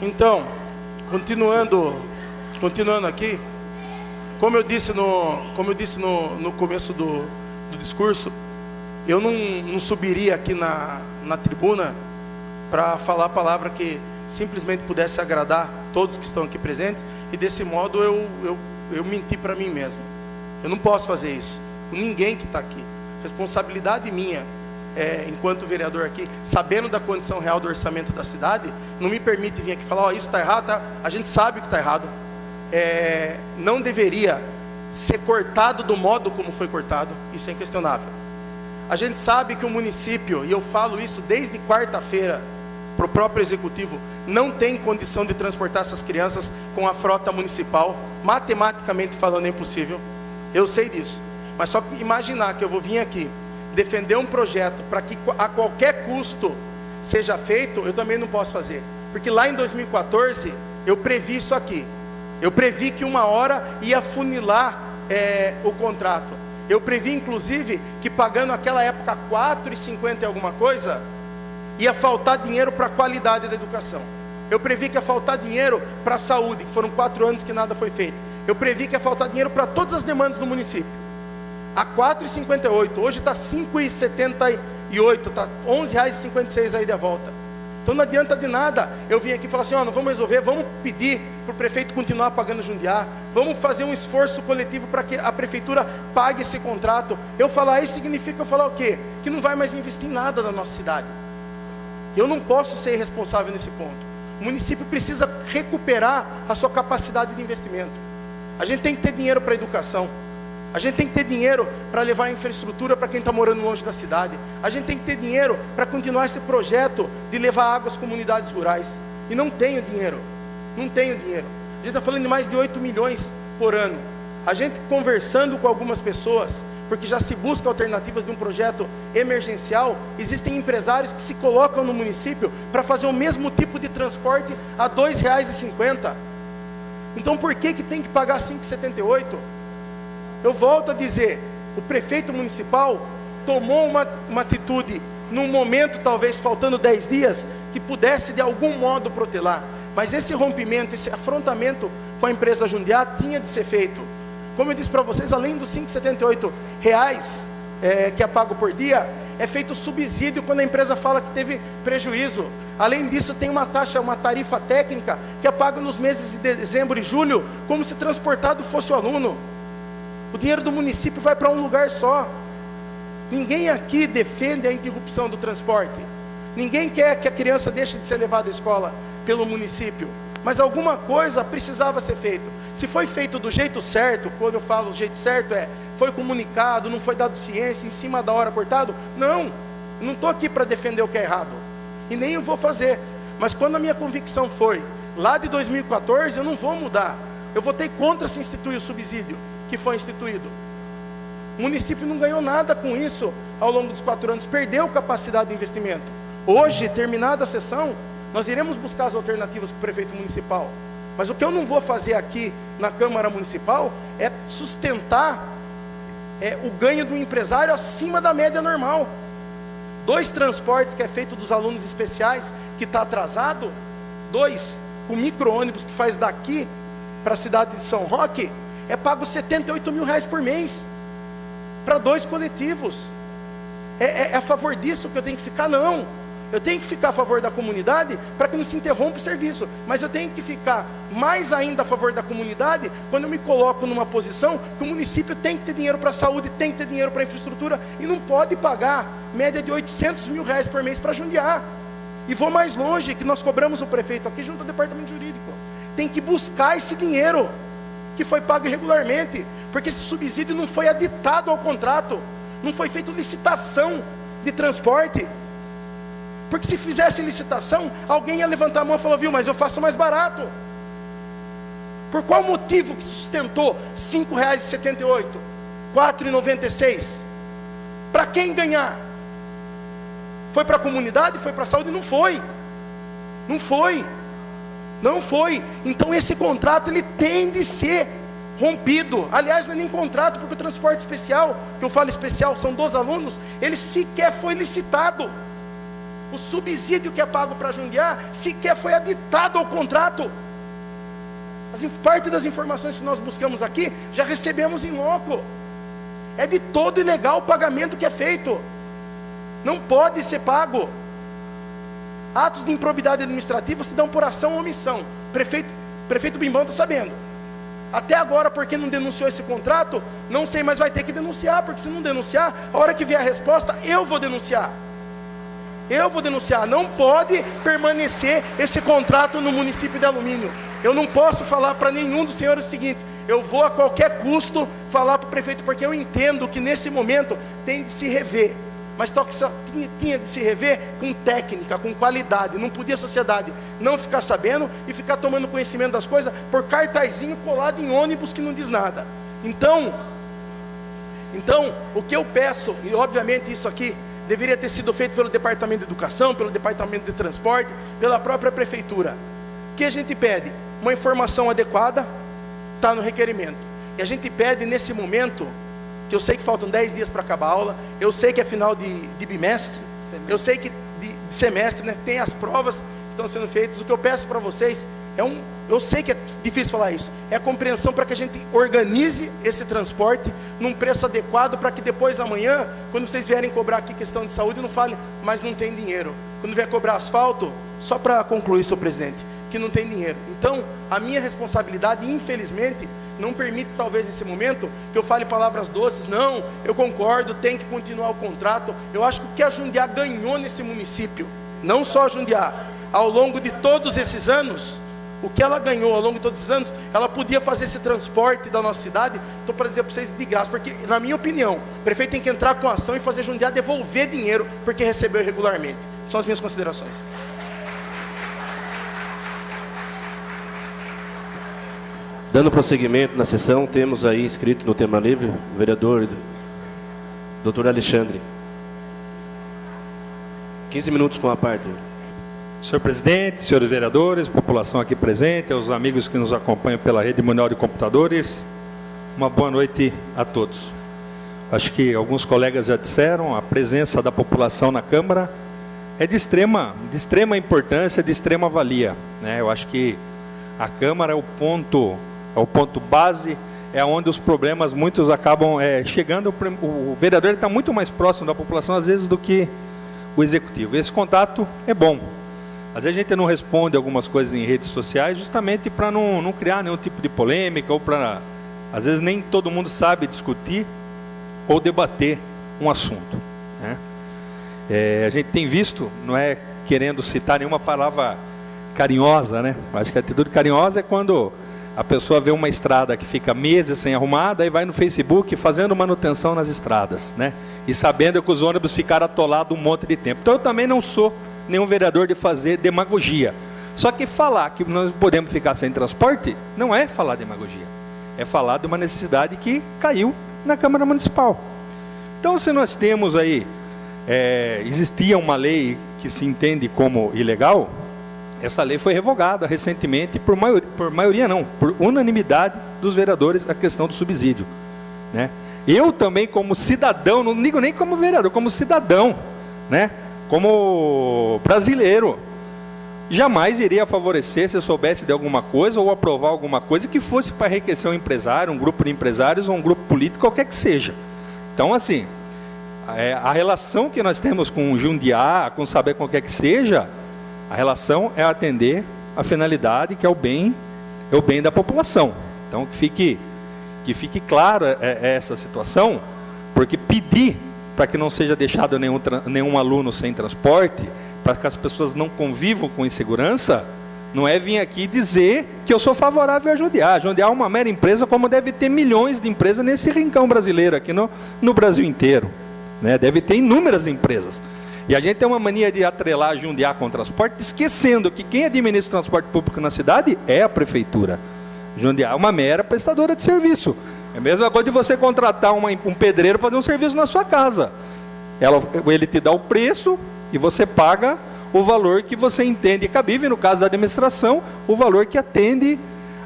Então, continuando aqui, como eu disse no começo do discurso, eu não subiria aqui na tribuna para falar a palavra que simplesmente pudesse agradar todos que estão aqui presentes, e desse modo eu menti para mim mesmo. Eu não posso fazer isso com ninguém que está aqui. Responsabilidade minha, enquanto vereador aqui, sabendo da condição real do orçamento da cidade, não me permite vir aqui falar, isso está errado, tá? A gente sabe que está errado. Não deveria ser cortado do modo como foi cortado, isso é inquestionável. A gente sabe que o município, e eu falo isso desde quarta-feira para o próprio executivo, não tem condição de transportar essas crianças com a frota municipal. Matematicamente falando é impossível, eu sei disso. Mas só imaginar que eu vou vir aqui defender um projeto para que a qualquer custo seja feito, eu também não posso fazer. Porque lá em 2014 eu previ isso aqui. Eu previ que uma hora ia funilar o contrato. Eu previ inclusive que pagando naquela época 4,50 e alguma coisa, ia faltar dinheiro para a qualidade da educação. Eu previ que ia faltar dinheiro para a saúde, que foram 4 anos que nada foi feito. Eu previ que ia faltar dinheiro para todas as demandas do município. A 4,58, hoje está 5,78, está R$11,56 aí de volta. Então não adianta de nada eu vim aqui e falar assim, não vamos resolver, vamos pedir para o prefeito continuar pagando Jundiá, vamos fazer um esforço coletivo para que a prefeitura pague esse contrato. Eu falar isso significa eu falar o quê? Que não vai mais investir em nada na nossa cidade. Eu não posso ser irresponsável nesse ponto. O município precisa recuperar a sua capacidade de investimento. A gente tem que ter dinheiro para a educação. A gente tem que ter dinheiro para levar a infraestrutura para quem está morando longe da cidade. A gente tem que ter dinheiro para continuar esse projeto de levar água às comunidades rurais. E não tenho dinheiro. Não tenho dinheiro. A gente está falando de mais de 8 milhões por ano. A gente conversando com algumas pessoas, porque já se busca alternativas de um projeto emergencial, existem empresários que se colocam no município para fazer o mesmo tipo de transporte a R$2,50. Então por que tem que pagar R$5,78? Eu volto a dizer, o prefeito municipal tomou uma atitude, num momento talvez faltando 10 dias, que pudesse de algum modo protelar. Mas esse rompimento, esse afrontamento com a empresa Jundiá tinha de ser feito. Como eu disse para vocês, além dos R$5,78 que é pago por dia, é feito subsídio quando a empresa fala que teve prejuízo. Além disso, tem uma taxa, uma tarifa técnica, que é paga nos meses de dezembro e julho, como se transportado fosse o aluno. O dinheiro do município vai para um lugar só. Ninguém aqui defende a interrupção do transporte. Ninguém quer que a criança deixe de ser levada à escola pelo município. Mas alguma coisa precisava ser feito. Se foi feito do jeito certo, quando eu falo do jeito certo, foi comunicado, não foi dado ciência, em cima da hora cortado. Não, eu não estou aqui para defender o que é errado. E nem eu vou fazer. Mas quando a minha convicção foi, lá de 2014, eu não vou mudar. Eu votei contra se instituir o subsídio que foi instituído. O município não ganhou nada com isso ao longo dos 4 anos, perdeu capacidade de investimento. Hoje, terminada a sessão, nós iremos buscar as alternativas com o prefeito municipal. Mas o que eu não vou fazer aqui na Câmara Municipal é sustentar o ganho do empresário acima da média normal. 2 transportes que é feito dos alunos especiais, que está atrasado, 2, o micro-ônibus que faz daqui para a cidade de São Roque, é pago R$78 mil por mês. para 2 coletivos. É a favor disso que eu tenho que ficar? Não. Eu tenho que ficar a favor da comunidade para que não se interrompa o serviço. Mas eu tenho que ficar mais ainda a favor da comunidade quando eu me coloco numa posição que o município tem que ter dinheiro para a saúde, tem que ter dinheiro para a infraestrutura e não pode pagar média de R$800 mil por mês para Jundiá. E vou mais longe, que nós cobramos o prefeito aqui junto ao departamento jurídico. Tem que buscar esse dinheiro que foi pago irregularmente, porque esse subsídio não foi aditado ao contrato, não foi feita licitação de transporte. Porque se fizesse licitação, alguém ia levantar a mão e falar, viu, mas eu faço mais barato. Por qual motivo que sustentou R$ 5,78, R$ 4,96? Para quem ganhar? Foi para a comunidade? Foi para a saúde? Não foi. Não foi. Não foi. Então esse contrato ele tem de ser rompido. Aliás, não é nem contrato, porque o transporte especial, que eu falo especial, são dos alunos, ele sequer foi licitado. O subsídio que é pago para Jundiá sequer foi aditado ao contrato. Parte das informações que nós buscamos aqui, já recebemos em loco. É de todo ilegal o pagamento que é feito. Não pode ser pago. Atos de improbidade administrativa se dão por ação ou omissão. Prefeito Bimbão está sabendo. Até agora, porque não denunciou esse contrato, não sei, mas vai ter que denunciar, porque se não denunciar, a hora que vier a resposta, eu vou denunciar. Eu vou denunciar. Não pode permanecer esse contrato no município de Alumínio. Eu não posso falar para nenhum dos senhores o seguinte: eu vou a qualquer custo falar para o prefeito, porque eu entendo que nesse momento tem de se rever. Mas só que tinha de se rever com técnica, com qualidade. Não podia a sociedade não ficar sabendo e ficar tomando conhecimento das coisas por cartazinho colado em ônibus que não diz nada. Então, o que eu peço, e obviamente isso aqui deveria ter sido feito pelo Departamento de Educação, pelo Departamento de Transporte, pela própria Prefeitura. O que a gente pede? Uma informação adequada, está no requerimento. E a gente pede nesse momento, que eu sei que faltam 10 dias para acabar a aula, eu sei que é final de bimestre, eu sei que de semestre, né, tem as provas que estão sendo feitas. O que eu peço para vocês eu sei que é difícil falar isso, é a compreensão para que a gente organize esse transporte num preço adequado, para que depois amanhã, quando vocês vierem cobrar aqui questão de saúde, não fale, mas não tem dinheiro. Quando vier cobrar asfalto, só para concluir, senhor presidente, que não tem dinheiro. Então, a minha responsabilidade, infelizmente, não permite talvez nesse momento que eu fale palavras doces. Não, eu concordo, tem que continuar o contrato. Eu acho que o que a Jundiá ganhou nesse município, não só a Jundiá, ao longo de todos esses anos, o que ela ganhou ao longo de todos esses anos, ela podia fazer esse transporte da nossa cidade, estou para dizer para vocês, de graça, porque na minha opinião, o prefeito tem que entrar com ação e fazer Jundiá devolver dinheiro, porque recebeu irregularmente. São as minhas considerações. Dando prosseguimento na sessão, temos aí inscrito no tema livre o vereador Dr. Alexandre. 15 minutos com a parte. Senhor presidente, senhores vereadores, população aqui presente, aos amigos que nos acompanham pela rede mundial de computadores, uma boa noite a todos. Acho que alguns colegas já disseram, a presença da população na Câmara é de extrema importância, de extrema valia, né? Eu acho que a Câmara é o ponto base, é onde os problemas muitos acabam chegando. O vereador está muito mais próximo da população às vezes do que o executivo. Esse contato é bom. Às vezes a gente não responde algumas coisas em redes sociais justamente para não criar nenhum tipo de polêmica, ou para, às vezes nem todo mundo sabe discutir ou debater um assunto, né? A gente tem visto, não é querendo citar nenhuma palavra carinhosa, né? Acho que a atitude carinhosa é quando a pessoa vê uma estrada que fica meses sem arrumar, daí vai no Facebook fazendo manutenção nas estradas, né? E sabendo que os ônibus ficaram atolados um monte de tempo. Então eu também não sou nenhum vereador de fazer demagogia. Só que falar que nós podemos ficar sem transporte não é falar demagogia. É falar de uma necessidade que caiu na Câmara Municipal. Então, se nós temos aí, existia uma lei que se entende como ilegal, essa lei foi revogada recentemente por unanimidade dos vereadores, a questão do subsídio, né? Eu também, como cidadão, não digo nem como vereador, como cidadão, né? Como brasileiro, jamais iria favorecer, se eu soubesse de alguma coisa ou aprovar alguma coisa que fosse para enriquecer um empresário, um grupo de empresários ou um grupo político, qualquer que seja. Então, assim, a relação que nós temos com Jundiá, com saber com o que é que seja, a relação é atender a finalidade que é o bem da população. Então, que fique claro essa situação, porque pedir para que não seja deixado nenhum aluno sem transporte, para que as pessoas não convivam com insegurança, não é vir aqui dizer que eu sou favorável a Jundiá. A Jundiá é uma mera empresa, como deve ter milhões de empresas nesse rincão brasileiro, aqui no Brasil inteiro, né? Deve ter inúmeras empresas. E a gente tem uma mania de atrelar a Jundiá com o transporte, esquecendo que quem administra o transporte público na cidade é a prefeitura. Jundiá é uma mera prestadora de serviço. É a mesma coisa de você contratar um pedreiro para fazer um serviço na sua casa. Ele te dá o preço e você paga o valor que você entende cabível, no caso da administração, o valor que atende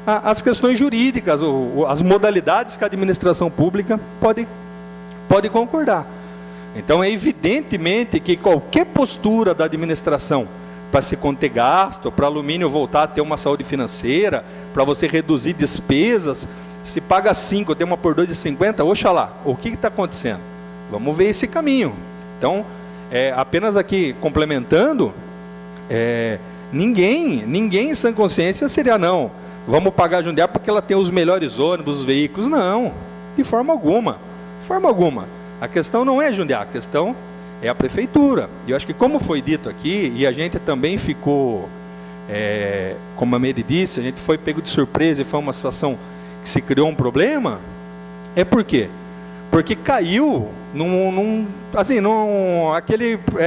às questões jurídicas, as modalidades que a administração pública pode concordar. Então, é evidentemente que qualquer postura da administração para se conter gasto, para alumínio voltar a ter uma saúde financeira, para você reduzir despesas, se paga 5, tem uma por 2,50, oxalá, o que está acontecendo? Vamos ver esse caminho. Então, apenas aqui complementando, ninguém em sã consciência seria não, vamos pagar a Jundiá porque ela tem os melhores ônibus, os veículos. Não, de forma alguma. A questão não é Jundiá, a questão é a prefeitura. E eu acho que, como foi dito aqui, e a gente também ficou, como a Meire disse, a gente foi pego de surpresa e foi uma situação que se criou um problema. Por quê? Porque caiu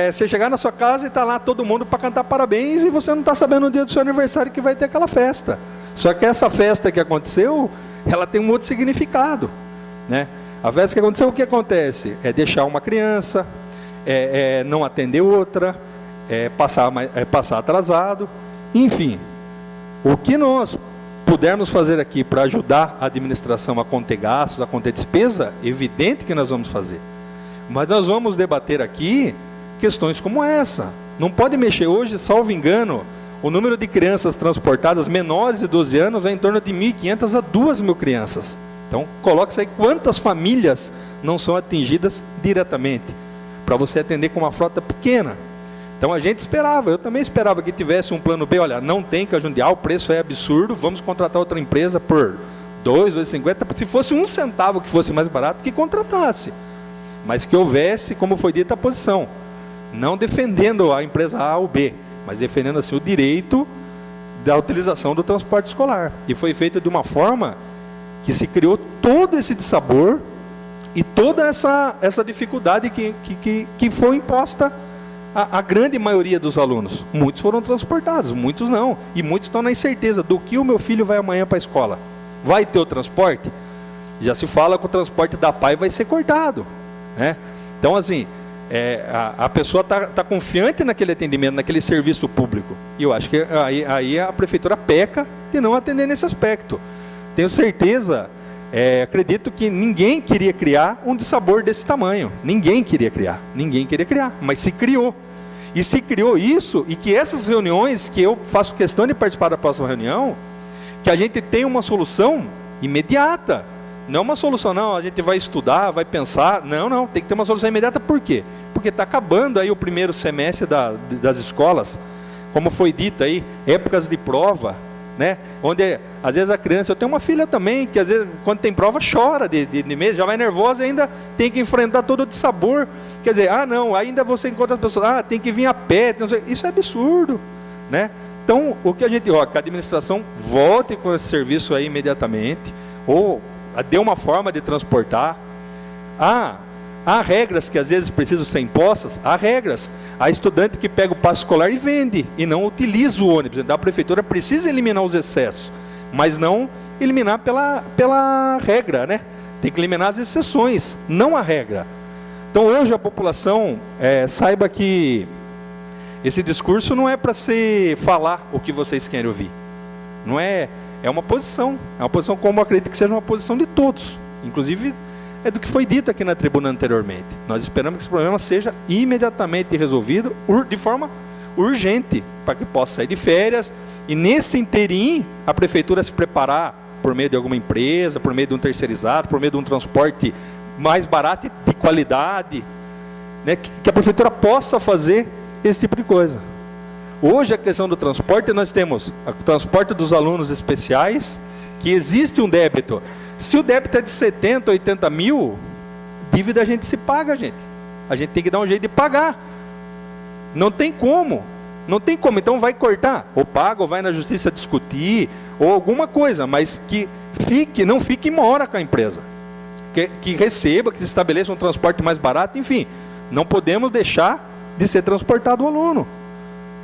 você chegar na sua casa e está lá todo mundo para cantar parabéns, e você não está sabendo no dia do seu aniversário que vai ter aquela festa. Só que essa festa que aconteceu, ela tem um outro significado, né? A festa que aconteceu, o que acontece? É deixar uma criança, não atender outra, passar atrasado, enfim. O que nós pudermos fazer aqui para ajudar a administração a conter gastos, a conter despesa, evidente que nós vamos fazer. Mas nós vamos debater aqui questões como essa. Não pode mexer hoje, salvo engano, o número de crianças transportadas menores de 12 anos é em torno de 1.500 a 2.000 crianças. Então, coloque aí quantas famílias não são atingidas diretamente, para você atender com uma frota pequena. Então, a gente esperava, eu também esperava que tivesse um plano B. Olha, não tem que a Jundiá, o preço é absurdo, vamos contratar outra empresa por 2,50, se fosse 1 centavo que fosse mais barato, que contratasse. Mas que houvesse, como foi dita, a posição. Não defendendo a empresa A ou B, mas defendendo assim o direito da utilização do transporte escolar. E foi feito de uma forma que se criou todo esse dissabor e toda essa dificuldade que foi imposta à grande maioria dos alunos. Muitos foram transportados, muitos não. E muitos estão na incerteza do que o meu filho vai amanhã para a escola. Vai ter o transporte? Já se fala que o transporte da PAI vai ser cortado, né? Então, assim, a pessoa está confiante naquele atendimento, naquele serviço público. E eu acho que aí a prefeitura peca de não atender nesse aspecto. Tenho certeza, acredito que ninguém queria criar um dissabor desse tamanho. Ninguém queria criar, mas se criou. E se criou isso, e que essas reuniões, que eu faço questão de participar da próxima reunião, que a gente tenha uma solução imediata. Não é uma solução, não, a gente vai estudar, vai pensar. Não, tem que ter uma solução imediata. Por quê? Porque está acabando aí o primeiro semestre das escolas, como foi dito aí, épocas de prova, né? Onde às vezes a criança, eu tenho uma filha também, que às vezes quando tem prova chora de medo, já vai nervosa e ainda tem que enfrentar todo o dissabor. Quer dizer, ainda você encontra as pessoas, tem que vir a pé, isso é absurdo, né? Então, o que a gente, que a administração volte com esse serviço aí imediatamente, ou dê uma forma de transportar. Há regras que às vezes precisam ser impostas, há regras. Há estudante que pega o passe escolar e vende, e não utiliza o ônibus. Então a prefeitura precisa eliminar os excessos, mas não eliminar pela regra, né? Tem que eliminar as exceções, não a regra. Então hoje a população saiba que esse discurso não é para se falar o que vocês querem ouvir. Não é uma posição, como eu acredito que seja uma posição de todos, inclusive é do que foi dito aqui na tribuna anteriormente. Nós esperamos que esse problema seja imediatamente resolvido de forma urgente, para que possa sair de férias, e nesse interim a prefeitura se preparar por meio de alguma empresa, por meio de um terceirizado, por meio de um transporte mais barata e de qualidade, né? Que a prefeitura possa fazer esse tipo de coisa. Hoje a questão do transporte, nós temos o transporte dos alunos especiais, que existe um débito. Se o débito é de 70, 80 mil, dívida a gente se paga, gente. A gente tem que dar um jeito de pagar. Não tem como. Não tem como. Então vai cortar. Ou paga, ou vai na justiça discutir, ou alguma coisa. Mas que não fique e mora com a empresa. Que receba, que se estabeleça um transporte mais barato. Enfim, não podemos deixar de ser transportado o aluno.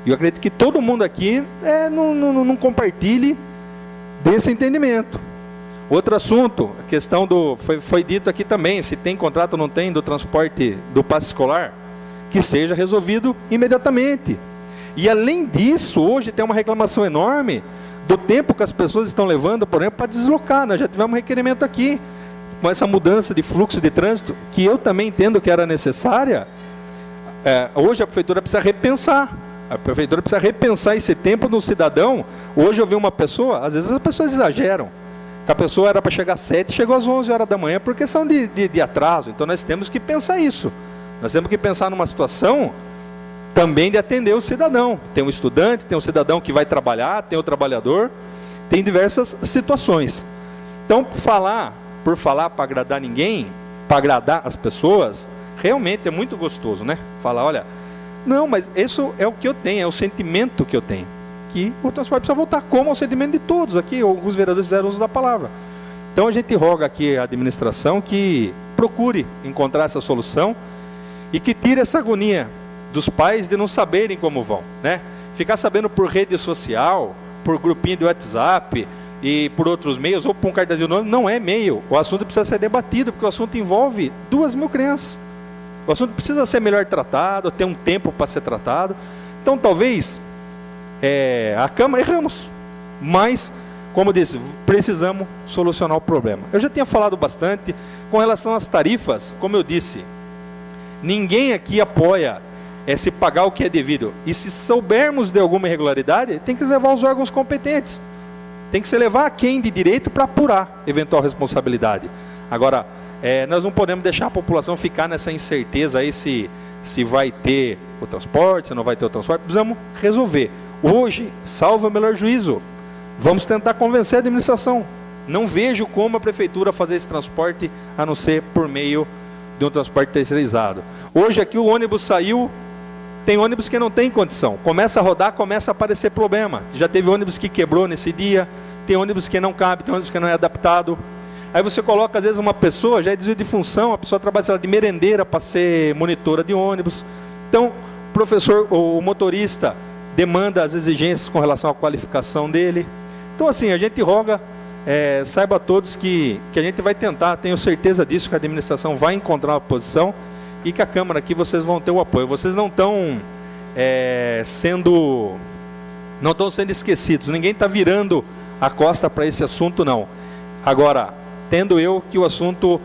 E eu acredito que todo mundo aqui não compartilhe desse entendimento. Outro assunto, a questão foi dito aqui também, se tem contrato ou não tem do transporte do passe escolar, que seja resolvido imediatamente. E além disso, hoje tem uma reclamação enorme do tempo que as pessoas estão levando, por exemplo, para deslocar. Nós já tivemos um requerimento aqui, com essa mudança de fluxo de trânsito, que eu também entendo que era necessária. Hoje a prefeitura precisa repensar. A prefeitura precisa repensar esse tempo no cidadão. Hoje eu vi uma pessoa, às vezes as pessoas exageram, que a pessoa era para chegar às 7, chegou às 11 horas da manhã por questão de atraso. Então nós temos que pensar isso. Nós temos que pensar numa situação também de atender o cidadão. Tem um estudante, tem um cidadão que vai trabalhar, tem o trabalhador, tem diversas situações. Então por falar para agradar ninguém, para agradar as pessoas, realmente é muito gostoso, né? Falar, olha, não, mas isso é o que eu tenho, é o sentimento que eu tenho. Que o transporte precisa voltar como ao sentimento de todos aqui, alguns vereadores fizeram uso da palavra. Então a gente roga aqui a administração que procure encontrar essa solução e que tire essa agonia dos pais de não saberem como vão, né? Ficar sabendo por rede social, por grupinho de WhatsApp e por outros meios, ou por um cartazinho, não é meio. O assunto precisa ser debatido, porque o assunto envolve 2.000 crianças. O assunto precisa ser melhor tratado, ter um tempo para ser tratado. Então talvez a Câmara, erramos, mas, como disse, precisamos solucionar o problema. Eu já tinha falado bastante com relação às tarifas, como eu disse, ninguém aqui apoia se pagar o que é devido. E se soubermos de alguma irregularidade, tem que levar aos órgãos competentes. Tem que se levar a quem de direito para apurar eventual responsabilidade. Agora, nós não podemos deixar a população ficar nessa incerteza aí se vai ter o transporte, se não vai ter o transporte. Precisamos resolver. Hoje, salvo o melhor juízo, vamos tentar convencer a administração. Não vejo como a prefeitura fazer esse transporte, a não ser por meio de um transporte terceirizado. Hoje aqui o ônibus saiu, tem ônibus que não tem condição. Começa a rodar, começa a aparecer problema. Já teve ônibus que quebrou nesse dia, tem ônibus que não cabe, tem ônibus que não é adaptado. Aí você coloca, às vezes, uma pessoa, já é desvio de função, a pessoa trabalha, sei lá, de merendeira para ser monitora de ônibus. Então, o motorista demanda as exigências com relação à qualificação dele. Então, assim, a gente roga, saiba todos que a gente vai tentar, tenho certeza disso, que a administração vai encontrar uma posição e que a Câmara aqui vocês vão ter o apoio. Vocês não estão sendo esquecidos, ninguém está virando a costa para esse assunto, não. Agora, tendo eu que o assunto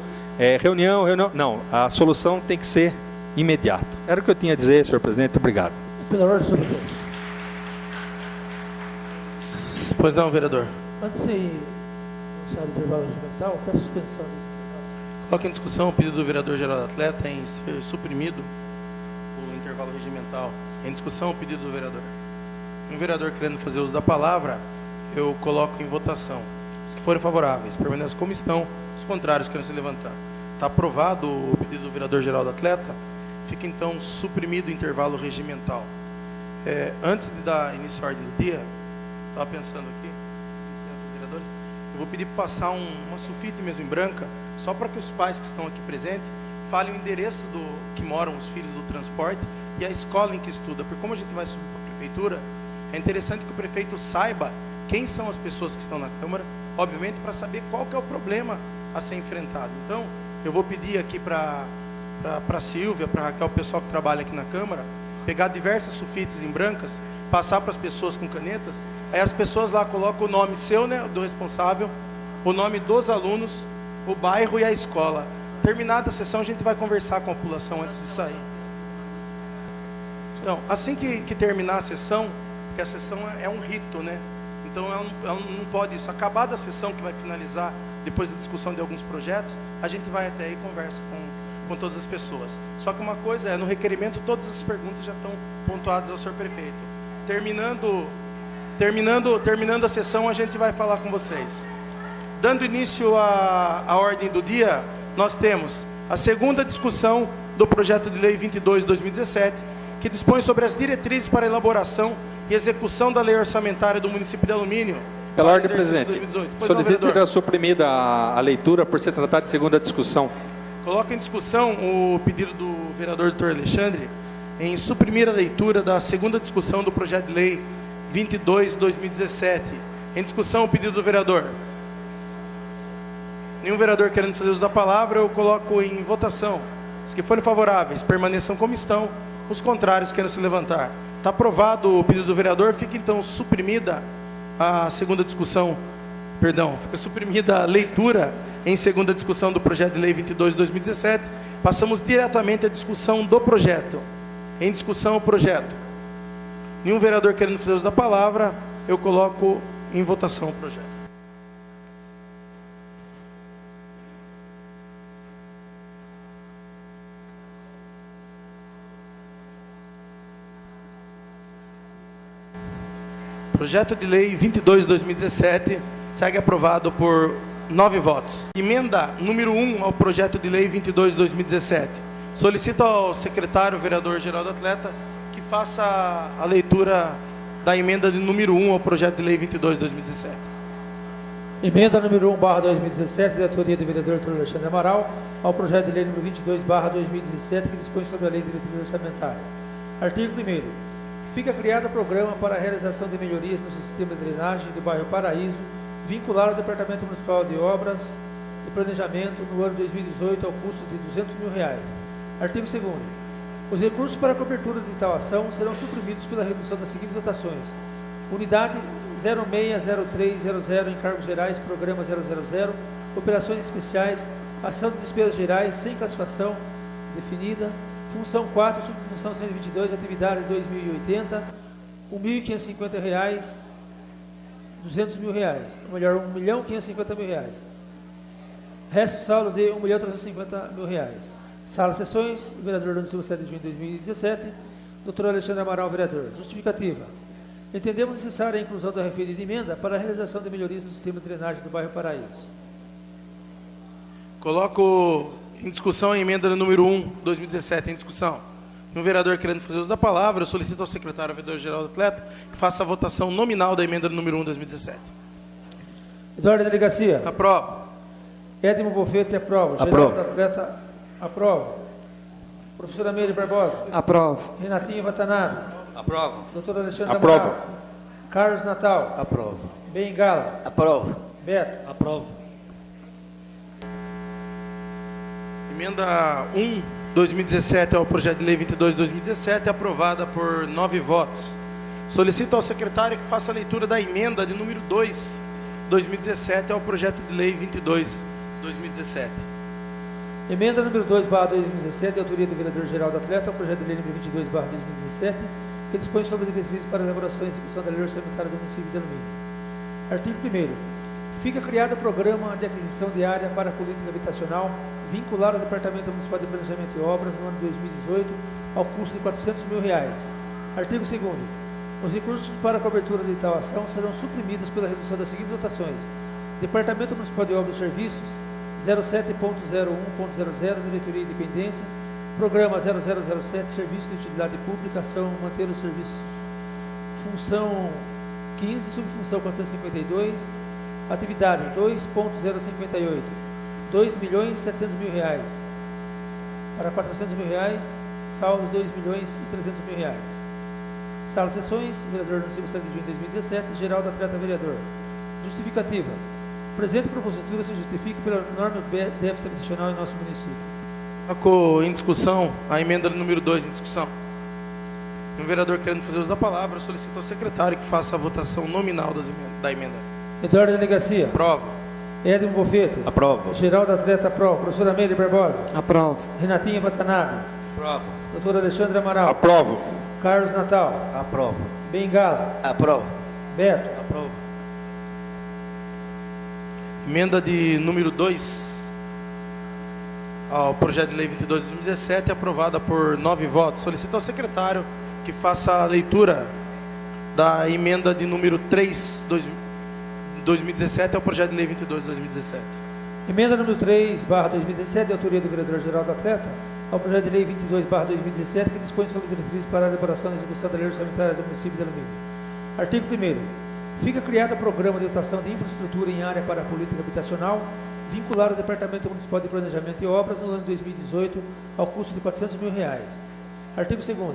reunião, não, a solução tem que ser imediata. Era o que eu tinha a dizer, senhor presidente, obrigado. Pela ordem, senhor presidente. Pois não, vereador. Antes de anunciar o intervalo regimental, peço suspensão desse intervalo. Coloca em discussão o pedido do vereador Geraldo Atleta em ser suprimido o intervalo regimental. Em discussão o pedido do vereador. Um vereador querendo fazer uso da palavra, eu coloco em votação. Os que forem favoráveis, permanecem como estão. Os contrários querem se levantar. Está aprovado o pedido do vereador Geraldo Atleta. Fica então suprimido o intervalo regimental. Antes de dar início à ordem do dia, estava pensando aqui, licença, vereadores, eu vou pedir para passar uma sulfite mesmo em branca, só para que os pais que estão aqui presentes falem o endereço que moram os filhos do transporte e a escola em que estuda. Porque como a gente vai subir para a prefeitura, é interessante que o prefeito saiba quem são as pessoas que estão na Câmara, obviamente para saber qual que é o problema a ser enfrentado. Então, eu vou pedir aqui para a Silvia, para a Raquel, o pessoal que trabalha aqui na Câmara, pegar diversas sulfites em brancas, passar para as pessoas com canetas, aí as pessoas lá colocam o nome seu, né, do responsável, o nome dos alunos, o bairro e a escola. Terminada a sessão, a gente vai conversar com a população antes de sair. Então, assim que terminar a sessão, porque a sessão é um rito, né? Então ela não pode isso. Acabada a sessão que vai finalizar depois da discussão de alguns projetos, a gente vai até aí e conversa com todas as pessoas. Só que uma coisa é, no requerimento, todas as perguntas já estão pontuadas ao senhor prefeito. Terminando a sessão, a gente vai falar com vocês. Dando início à ordem do dia, nós temos a segunda discussão do projeto de lei 22/2017, que dispõe sobre as diretrizes para elaboração e execução da lei orçamentária do município de Alumínio. Pela ordem, presidente, solicito que seja suprimida a leitura por se tratar de segunda discussão. Coloca em discussão o pedido do vereador Dr. Alexandre em suprimir a leitura da segunda discussão do projeto de lei 22/2017. Em discussão, o pedido do vereador. Nenhum vereador querendo fazer uso da palavra, eu coloco em votação. Os que forem favoráveis, permaneçam como estão. Os contrários, querem se levantar. Está aprovado o pedido do vereador, fica então suprimida a segunda discussão, fica suprimida a leitura em segunda discussão do projeto de lei 22/2017. Passamos diretamente à discussão do projeto. Em discussão o projeto. Nenhum vereador querendo fazer uso da palavra, eu coloco em votação o projeto. Projeto de lei 22/2017 segue aprovado por 9 votos. Emenda número 1 ao projeto de lei 22/2017. Solicito ao secretário, vereador Geraldo Atleta, que faça a leitura da emenda de número 1 ao projeto de lei 22/2017. Emenda número 1/2017, de autoria do vereador Dr. Alexandre Amaral, ao projeto de lei número 22/2017, que dispõe sobre a lei de diretriz orçamentária. Artigo 1º. Fica criado o programa para a realização de melhorias no sistema de drenagem do bairro Paraíso, vinculado ao Departamento Municipal de Obras e Planejamento no ano 2018 ao custo de R$ 200 mil. Artigo 2º. Os recursos para a cobertura de tal ação serão suprimidos pela redução das seguintes dotações: Unidade 060300, Encargos Gerais, Programa 000, Operações Especiais, Ação de Despesas Gerais, sem classificação definida, Função 4, Subfunção 122, Atividade 2.080, R$ 1.550, R$ 200 mil, ou melhor, R$ 1.550.000. Resto saldo de R$ 1.350.000. Sala de sessões, vereador Dona Silva, 7 de junho de 2017, Dr. Alexandre Amaral, vereador. Justificativa. Entendemos necessária a inclusão da referida emenda para a realização de melhorias no sistema de drenagem do bairro Paraíso. Coloco em discussão a emenda número 1/2017, em discussão. Um vereador querendo fazer uso da palavra, eu solicito ao secretário, vereador Geraldo Atleta, que faça a votação nominal da emenda número 1/2017. Eduardo Delegacia. Aprova. Edmo Bofete, aprova. Geraldo Atleta, aprova. Professor Amélia Barbosa. Aprova. Renatinho Watanabe. Aprova. Doutor Alexandre Aprova. Amaral. Carlos Natal. Aprova. Bengala. Aprova. Beto. Aprova. Emenda 1/2017 ao projeto de lei 22/2017, aprovada por 9 votos. Solicito ao secretário que faça a leitura da emenda de número 2/2017 ao projeto de lei 22/2017. Emenda número 2/2017, de autoria do vereador Geraldo Atleta, ao projeto de lei número 22/2017, que dispõe sobre diretrizes para a elaboração e execução da lei orçamentária do município de Alumínio. Artigo 1º. Fica criado o programa de aquisição de área para a política habitacional vinculado ao Departamento Municipal de Planejamento e Obras no ano 2018 ao custo de R$ 400 mil. Artigo 2º. Os recursos para a cobertura de tal ação serão suprimidos pela redução das seguintes dotações: Departamento Municipal de Obras e Serviços 07.01.00, Diretoria e Dependência, Programa 0007, Serviço de Utilidade Pública, Ação Manter os Serviços, Função 15, Subfunção 452, Atividade 2.058, R$ 2.700.000, para R$ 400.000, saldo R$ 2.300.000. Sala de sessões, vereador Dona Silva, 7 de junho de 2017, Geraldo Atleta, vereador. Justificativa. O presente propositura se justifica pelo enorme déficit tradicional em nosso município. Coloco em discussão a emenda número 2 em discussão. Um vereador querendo fazer uso da palavra, eu solicito ao secretário que faça a votação nominal da emenda. Eduardo Delegacia. Aprova. Edmo Bofete. Aprova. Geraldo Atleta, aprova. Professor Amélia Barbosa. Aprova. Renatinho Watanabe. Aprova. Doutor Alexandre Amaral. Aprovo. Carlos Natal. Aprova. Bengala. Aprova. Beto. Aprova. Emenda de número 2 ao projeto de lei 22 de 2017, aprovada por 9 votos. Solicito ao secretário que faça a leitura da emenda de número 3 de 2017 ao projeto de lei 22 de 2017. Emenda número 3/2017, de autoria do vereador Geraldo Atleta, ao projeto de lei 22/2017, que dispõe sobre diretrizes para a elaboração e execução da lei orçamentária do município de Alumínio. Artigo 1º. Fica criado o programa de dotação de infraestrutura em área para a política habitacional, vinculado ao Departamento Municipal de Planejamento e Obras no ano de 2018, ao custo de R$ 400 mil. Artigo 2º.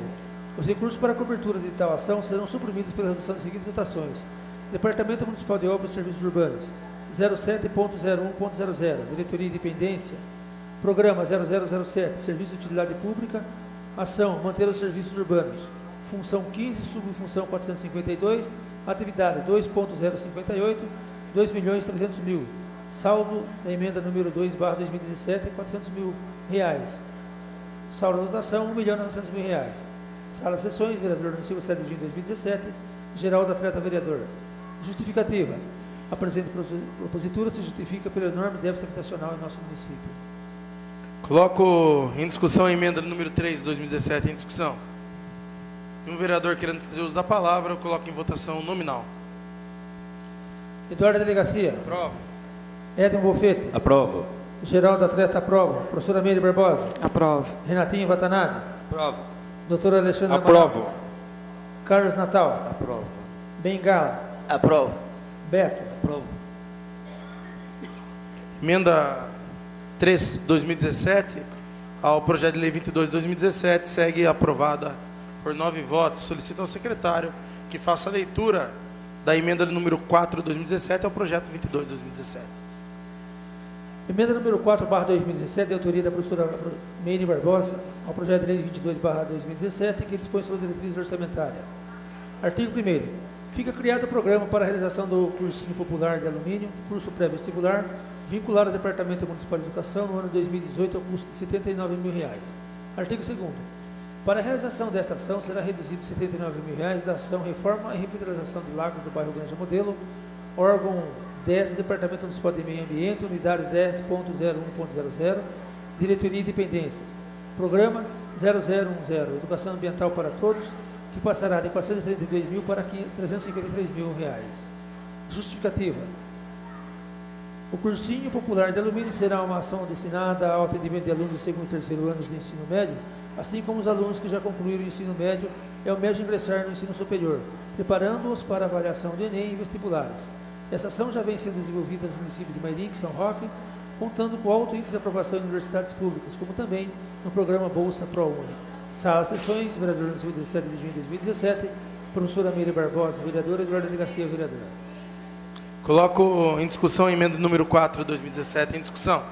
Os recursos para a cobertura de tal ação serão suprimidos pela redução das seguintes dotações: Departamento Municipal de Obras e Serviços Urbanos, 07.01.00, Diretoria e Dependência, Programa 0007, Serviço de Utilidade Pública, Ação, manter os serviços urbanos, Função 15, Subfunção 452, Atividade 2.058, 2.300.000, saldo da emenda número 2/2017, R$ 400 mil. Saldo da dotação, R$ 1.900.000. Sala de sessões, vereador no Silva, 7 de junho de 2017, Geraldo Atleta, vereador. Justificativa. A presente propositura se justifica pelo enorme déficit habitacional em nosso município. Coloco em discussão a emenda número 3 de 2017 em discussão. E um vereador querendo fazer uso da palavra, eu coloco em votação nominal. Eduardo Delegacia. Aprova. Edson Bolfete. Aprovo. Geraldo Atleta, aprova. Professora Meire Barbosa. Aprova. Renatinho Watanabe. Aprovo. Doutora Alexandra Aprovo. Amaral. Carlos Natal. Aprovo. Bengala. Aprovo. Beto. Aprovo. Emenda 3 de 2017 ao projeto de lei 22 de 2017 segue aprovada por 9 votos. Solicito ao secretário que faça a leitura da emenda de número 4 de 2017 ao projeto 22 de 2017. Emenda número 4/2017, de autoria da professora Meire Barbosa, ao projeto de lei 22/2017, que dispõe sobre a diretriz orçamentária. Artigo 1º. Fica criado o programa para a realização do cursinho popular de alumínio, curso pré-vestibular, vinculado ao Departamento Municipal de Educação no ano 2018 ao custo de R$ 79 mil. Artigo 2º. Para a realização desta ação, será reduzido R$ 79 mil da ação Reforma e Revitalização de Lagos do bairro Granja Modelo, órgão 10, Departamento Municipal de Meio Ambiente, unidade 10.01.00, Diretoria e Dependências. Programa 0010, Educação Ambiental para Todos, que passará de R$ 432 mil para R$ 353 mil. Justificativa. O cursinho popular de alumínio será uma ação destinada ao atendimento de alunos do segundo e terceiro anos de ensino médio, assim como os alunos que já concluíram o ensino médio e almejam ingressar no ensino superior, preparando-os para a avaliação do Enem e vestibulares. Essa ação já vem sendo desenvolvida nos municípios de Mairim e São Roque, contando com alto índice de aprovação em universidades públicas, como também no programa Bolsa ProUni. Sala de sessões, vereador no 17 de junho de 2017, professora Meire Barbosa, vereadora, Eduardo Delegacia, vereadora. Coloco em discussão a emenda número 4 de 2017 em discussão.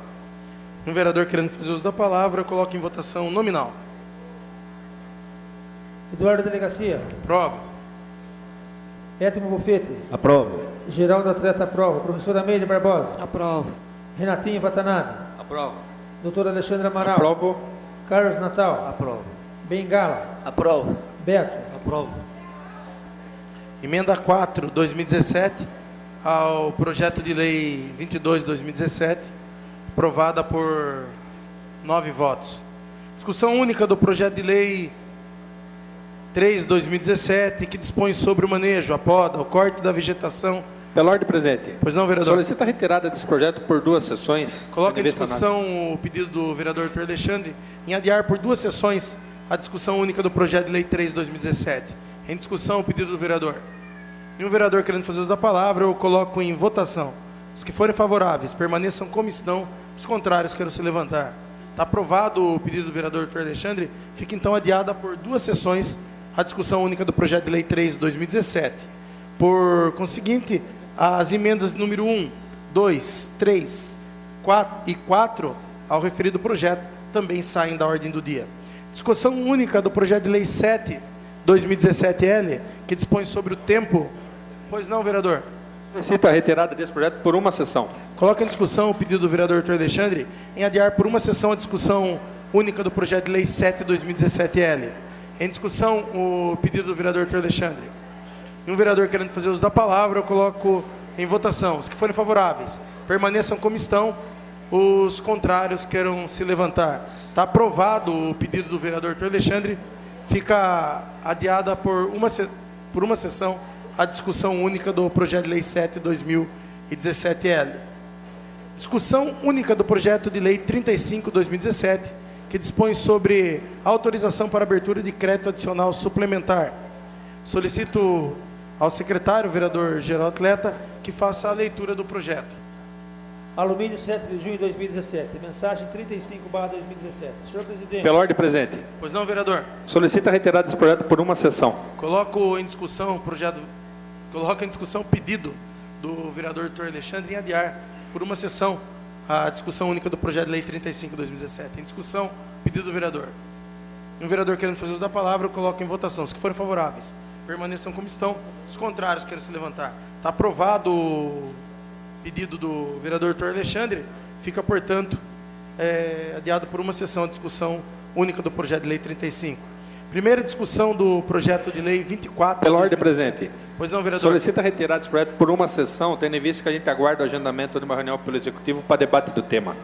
Um vereador querendo fazer uso da palavra, eu coloco em votação nominal. Eduardo Delegacia. Aprova. Edson Bolfete. Aprovo. Geraldo Atleta, aprova. Professora Meire Barbosa. Aprova. Renatinho Watanabe. Aprovo. Doutora Alexandra Amaral. Aprovo. Carlos Natal. Aprovo. Bengala. Aprovo. Beto. Aprovo. Emenda 4, 2017, ao projeto de lei 22 de 2017, aprovada por 9 votos. Discussão única do projeto de lei 3 de 2017, que dispõe sobre o manejo, a poda, o corte da vegetação. Pela ordem presente. Pois não, vereador? Solicita a retirada desse projeto por 2 sessões. Coloca em discussão o pedido do vereador Arthur Alexandre em adiar por 2 sessões a discussão única do projeto de lei 3 de 2017. Em discussão o pedido do vereador. E um vereador querendo fazer uso da palavra, eu coloco em votação. Os que forem favoráveis, permaneçam como estão. Os contrários, queiram se levantar. Está aprovado o pedido do vereador Arthur Alexandre. Fica então adiada por 2 sessões a discussão única do projeto de lei 3 de 2017. Por conseguinte, as emendas número 1, 2, 3, 4 e 4 ao referido projeto também saem da ordem do dia. Discussão única do projeto de lei 7, 2017L, que dispõe sobre o tempo. Pois não, vereador? Solicito a retirada desse projeto por 1 sessão. Coloca em discussão o pedido do vereador Arthur Alexandre em adiar por 1 sessão a discussão única do projeto de lei 7, 2017L. Em discussão o pedido do vereador Arthur Alexandre. E um vereador querendo fazer uso da palavra, eu coloco em votação. Os que forem favoráveis, permaneçam como estão. Os contrários queiram se levantar. Está aprovado o pedido do vereador Arthur Alexandre. Fica adiada por uma sessão a discussão única do projeto de lei 7/2017L. Discussão única do projeto de lei 35/2017, que dispõe sobre autorização para abertura de crédito adicional suplementar. Solicito ao secretário, vereador Geraldo Atleta, que faça a leitura do projeto. Alumínio, 7 de junho de 2017. Mensagem 35/2017. Senhor presidente. Pela ordem presente. Pois não, vereador? Solicita a retirada desse projeto por uma sessão. Coloco em discussão o pedido do vereador Arthur Alexandre em adiar por uma sessão a discussão única do projeto de lei 35/2017. Em discussão, pedido do vereador. Um vereador querendo fazer uso da palavra, eu coloco em votação. Os que forem favoráveis, permaneçam como estão. Os contrários querem se levantar. Está aprovado o pedido do vereador Arthur Alexandre. Fica, portanto, adiado por uma sessão a discussão única do projeto de lei 35. Primeira discussão do projeto de lei 24. Pela ordem presente. Pois não, vereador? Solicita a retirada desse projeto por uma sessão, tendo em vista que a gente aguarda o agendamento de uma reunião pelo Executivo para debate do tema.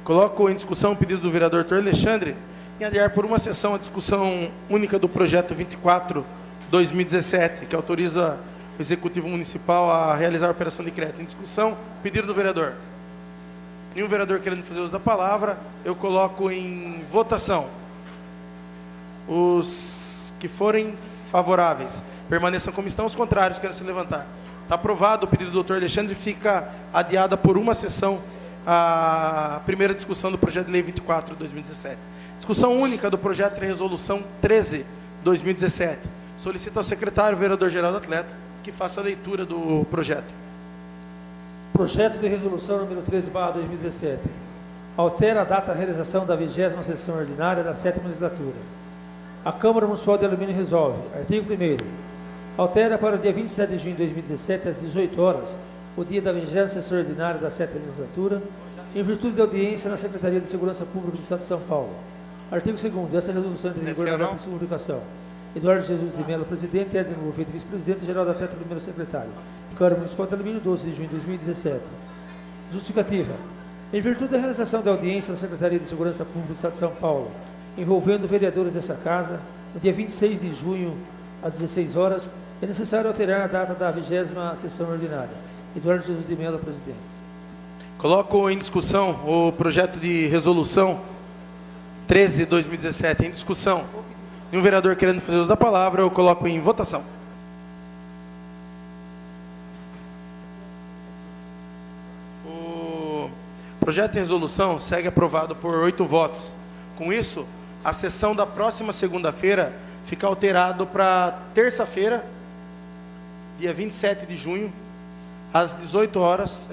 Coloco em discussão o pedido do vereador Arthur Alexandre em adiar por uma sessão a discussão única do projeto 24/2017, que autoriza o Executivo Municipal a realizar a operação de crédito. Em discussão, pedido do vereador. Nenhum vereador querendo fazer uso da palavra, eu coloco em votação. Os que forem favoráveis, permaneçam como estão. Os contrários querem se levantar. Está aprovado o pedido do doutor Alexandre. Fica adiada por uma sessão a primeira discussão do projeto de lei 24/2017. Discussão única do projeto de resolução 13/2017. Solicito ao secretário, vereador Geraldo Atleta, que faça a leitura do projeto. Projeto de resolução número 13/2017. Altera a data da realização da 20ª sessão ordinária da 7ª legislatura. A Câmara Municipal de Alumínio resolve. Artigo 1º. Altera para o dia 27 de junho de 2017, às 18 horas, o dia da 20ª sessão ordinária da 7ª legislatura, em virtude da audiência na Secretaria de Segurança Pública do Estado de São Paulo. Artigo 2º. Essa resolução entra em vigor na data de sua publicação. Eduardo Jesus de Mello, presidente, Edno Gouveia, vice-presidente, Geraldo Atleta, primeiro secretário. Câmara Municipal de Alumínio, 12 de junho de 2017. Justificativa. Em virtude da realização da audiência na Secretaria de Segurança Pública do Estado de São Paulo, envolvendo vereadores dessa casa, no dia 26 de junho, às 16 horas, é necessário alterar a data da 20ª sessão ordinária. Eduardo Jesus de Mello, presidente. Coloco em discussão o projeto de resolução 13/2017. Em discussão. Nenhum vereador querendo fazer uso da palavra, eu coloco em votação. O projeto de resolução segue aprovado por 8 votos. Com isso, a sessão da próxima segunda-feira fica alterado para terça-feira, dia 27 de junho, às 18 horas,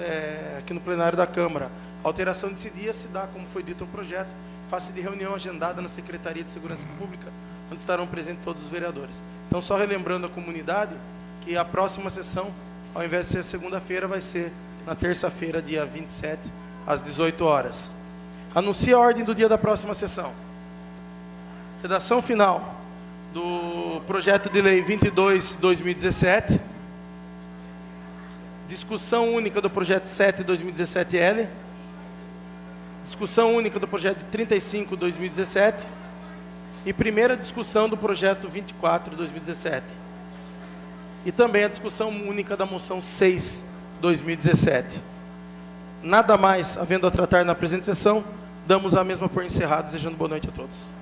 aqui no plenário da Câmara. A alteração desse dia se dá, como foi dito no projeto, face de reunião agendada na Secretaria de Segurança Pública, onde estarão presentes todos os vereadores. Então, só relembrando a comunidade que a próxima sessão, ao invés de ser segunda-feira, vai ser na terça-feira, dia 27, às 18 horas. Anuncio a ordem do dia da próxima sessão. Redação final do projeto de lei 22/2017. Discussão única do projeto 7/2017L. Discussão única do projeto 35/2017. E primeira discussão do projeto 24/2017. E também a discussão única da moção 6/2017. Nada mais havendo a tratar na presente sessão, damos a mesma por encerrada, desejando boa noite a todos.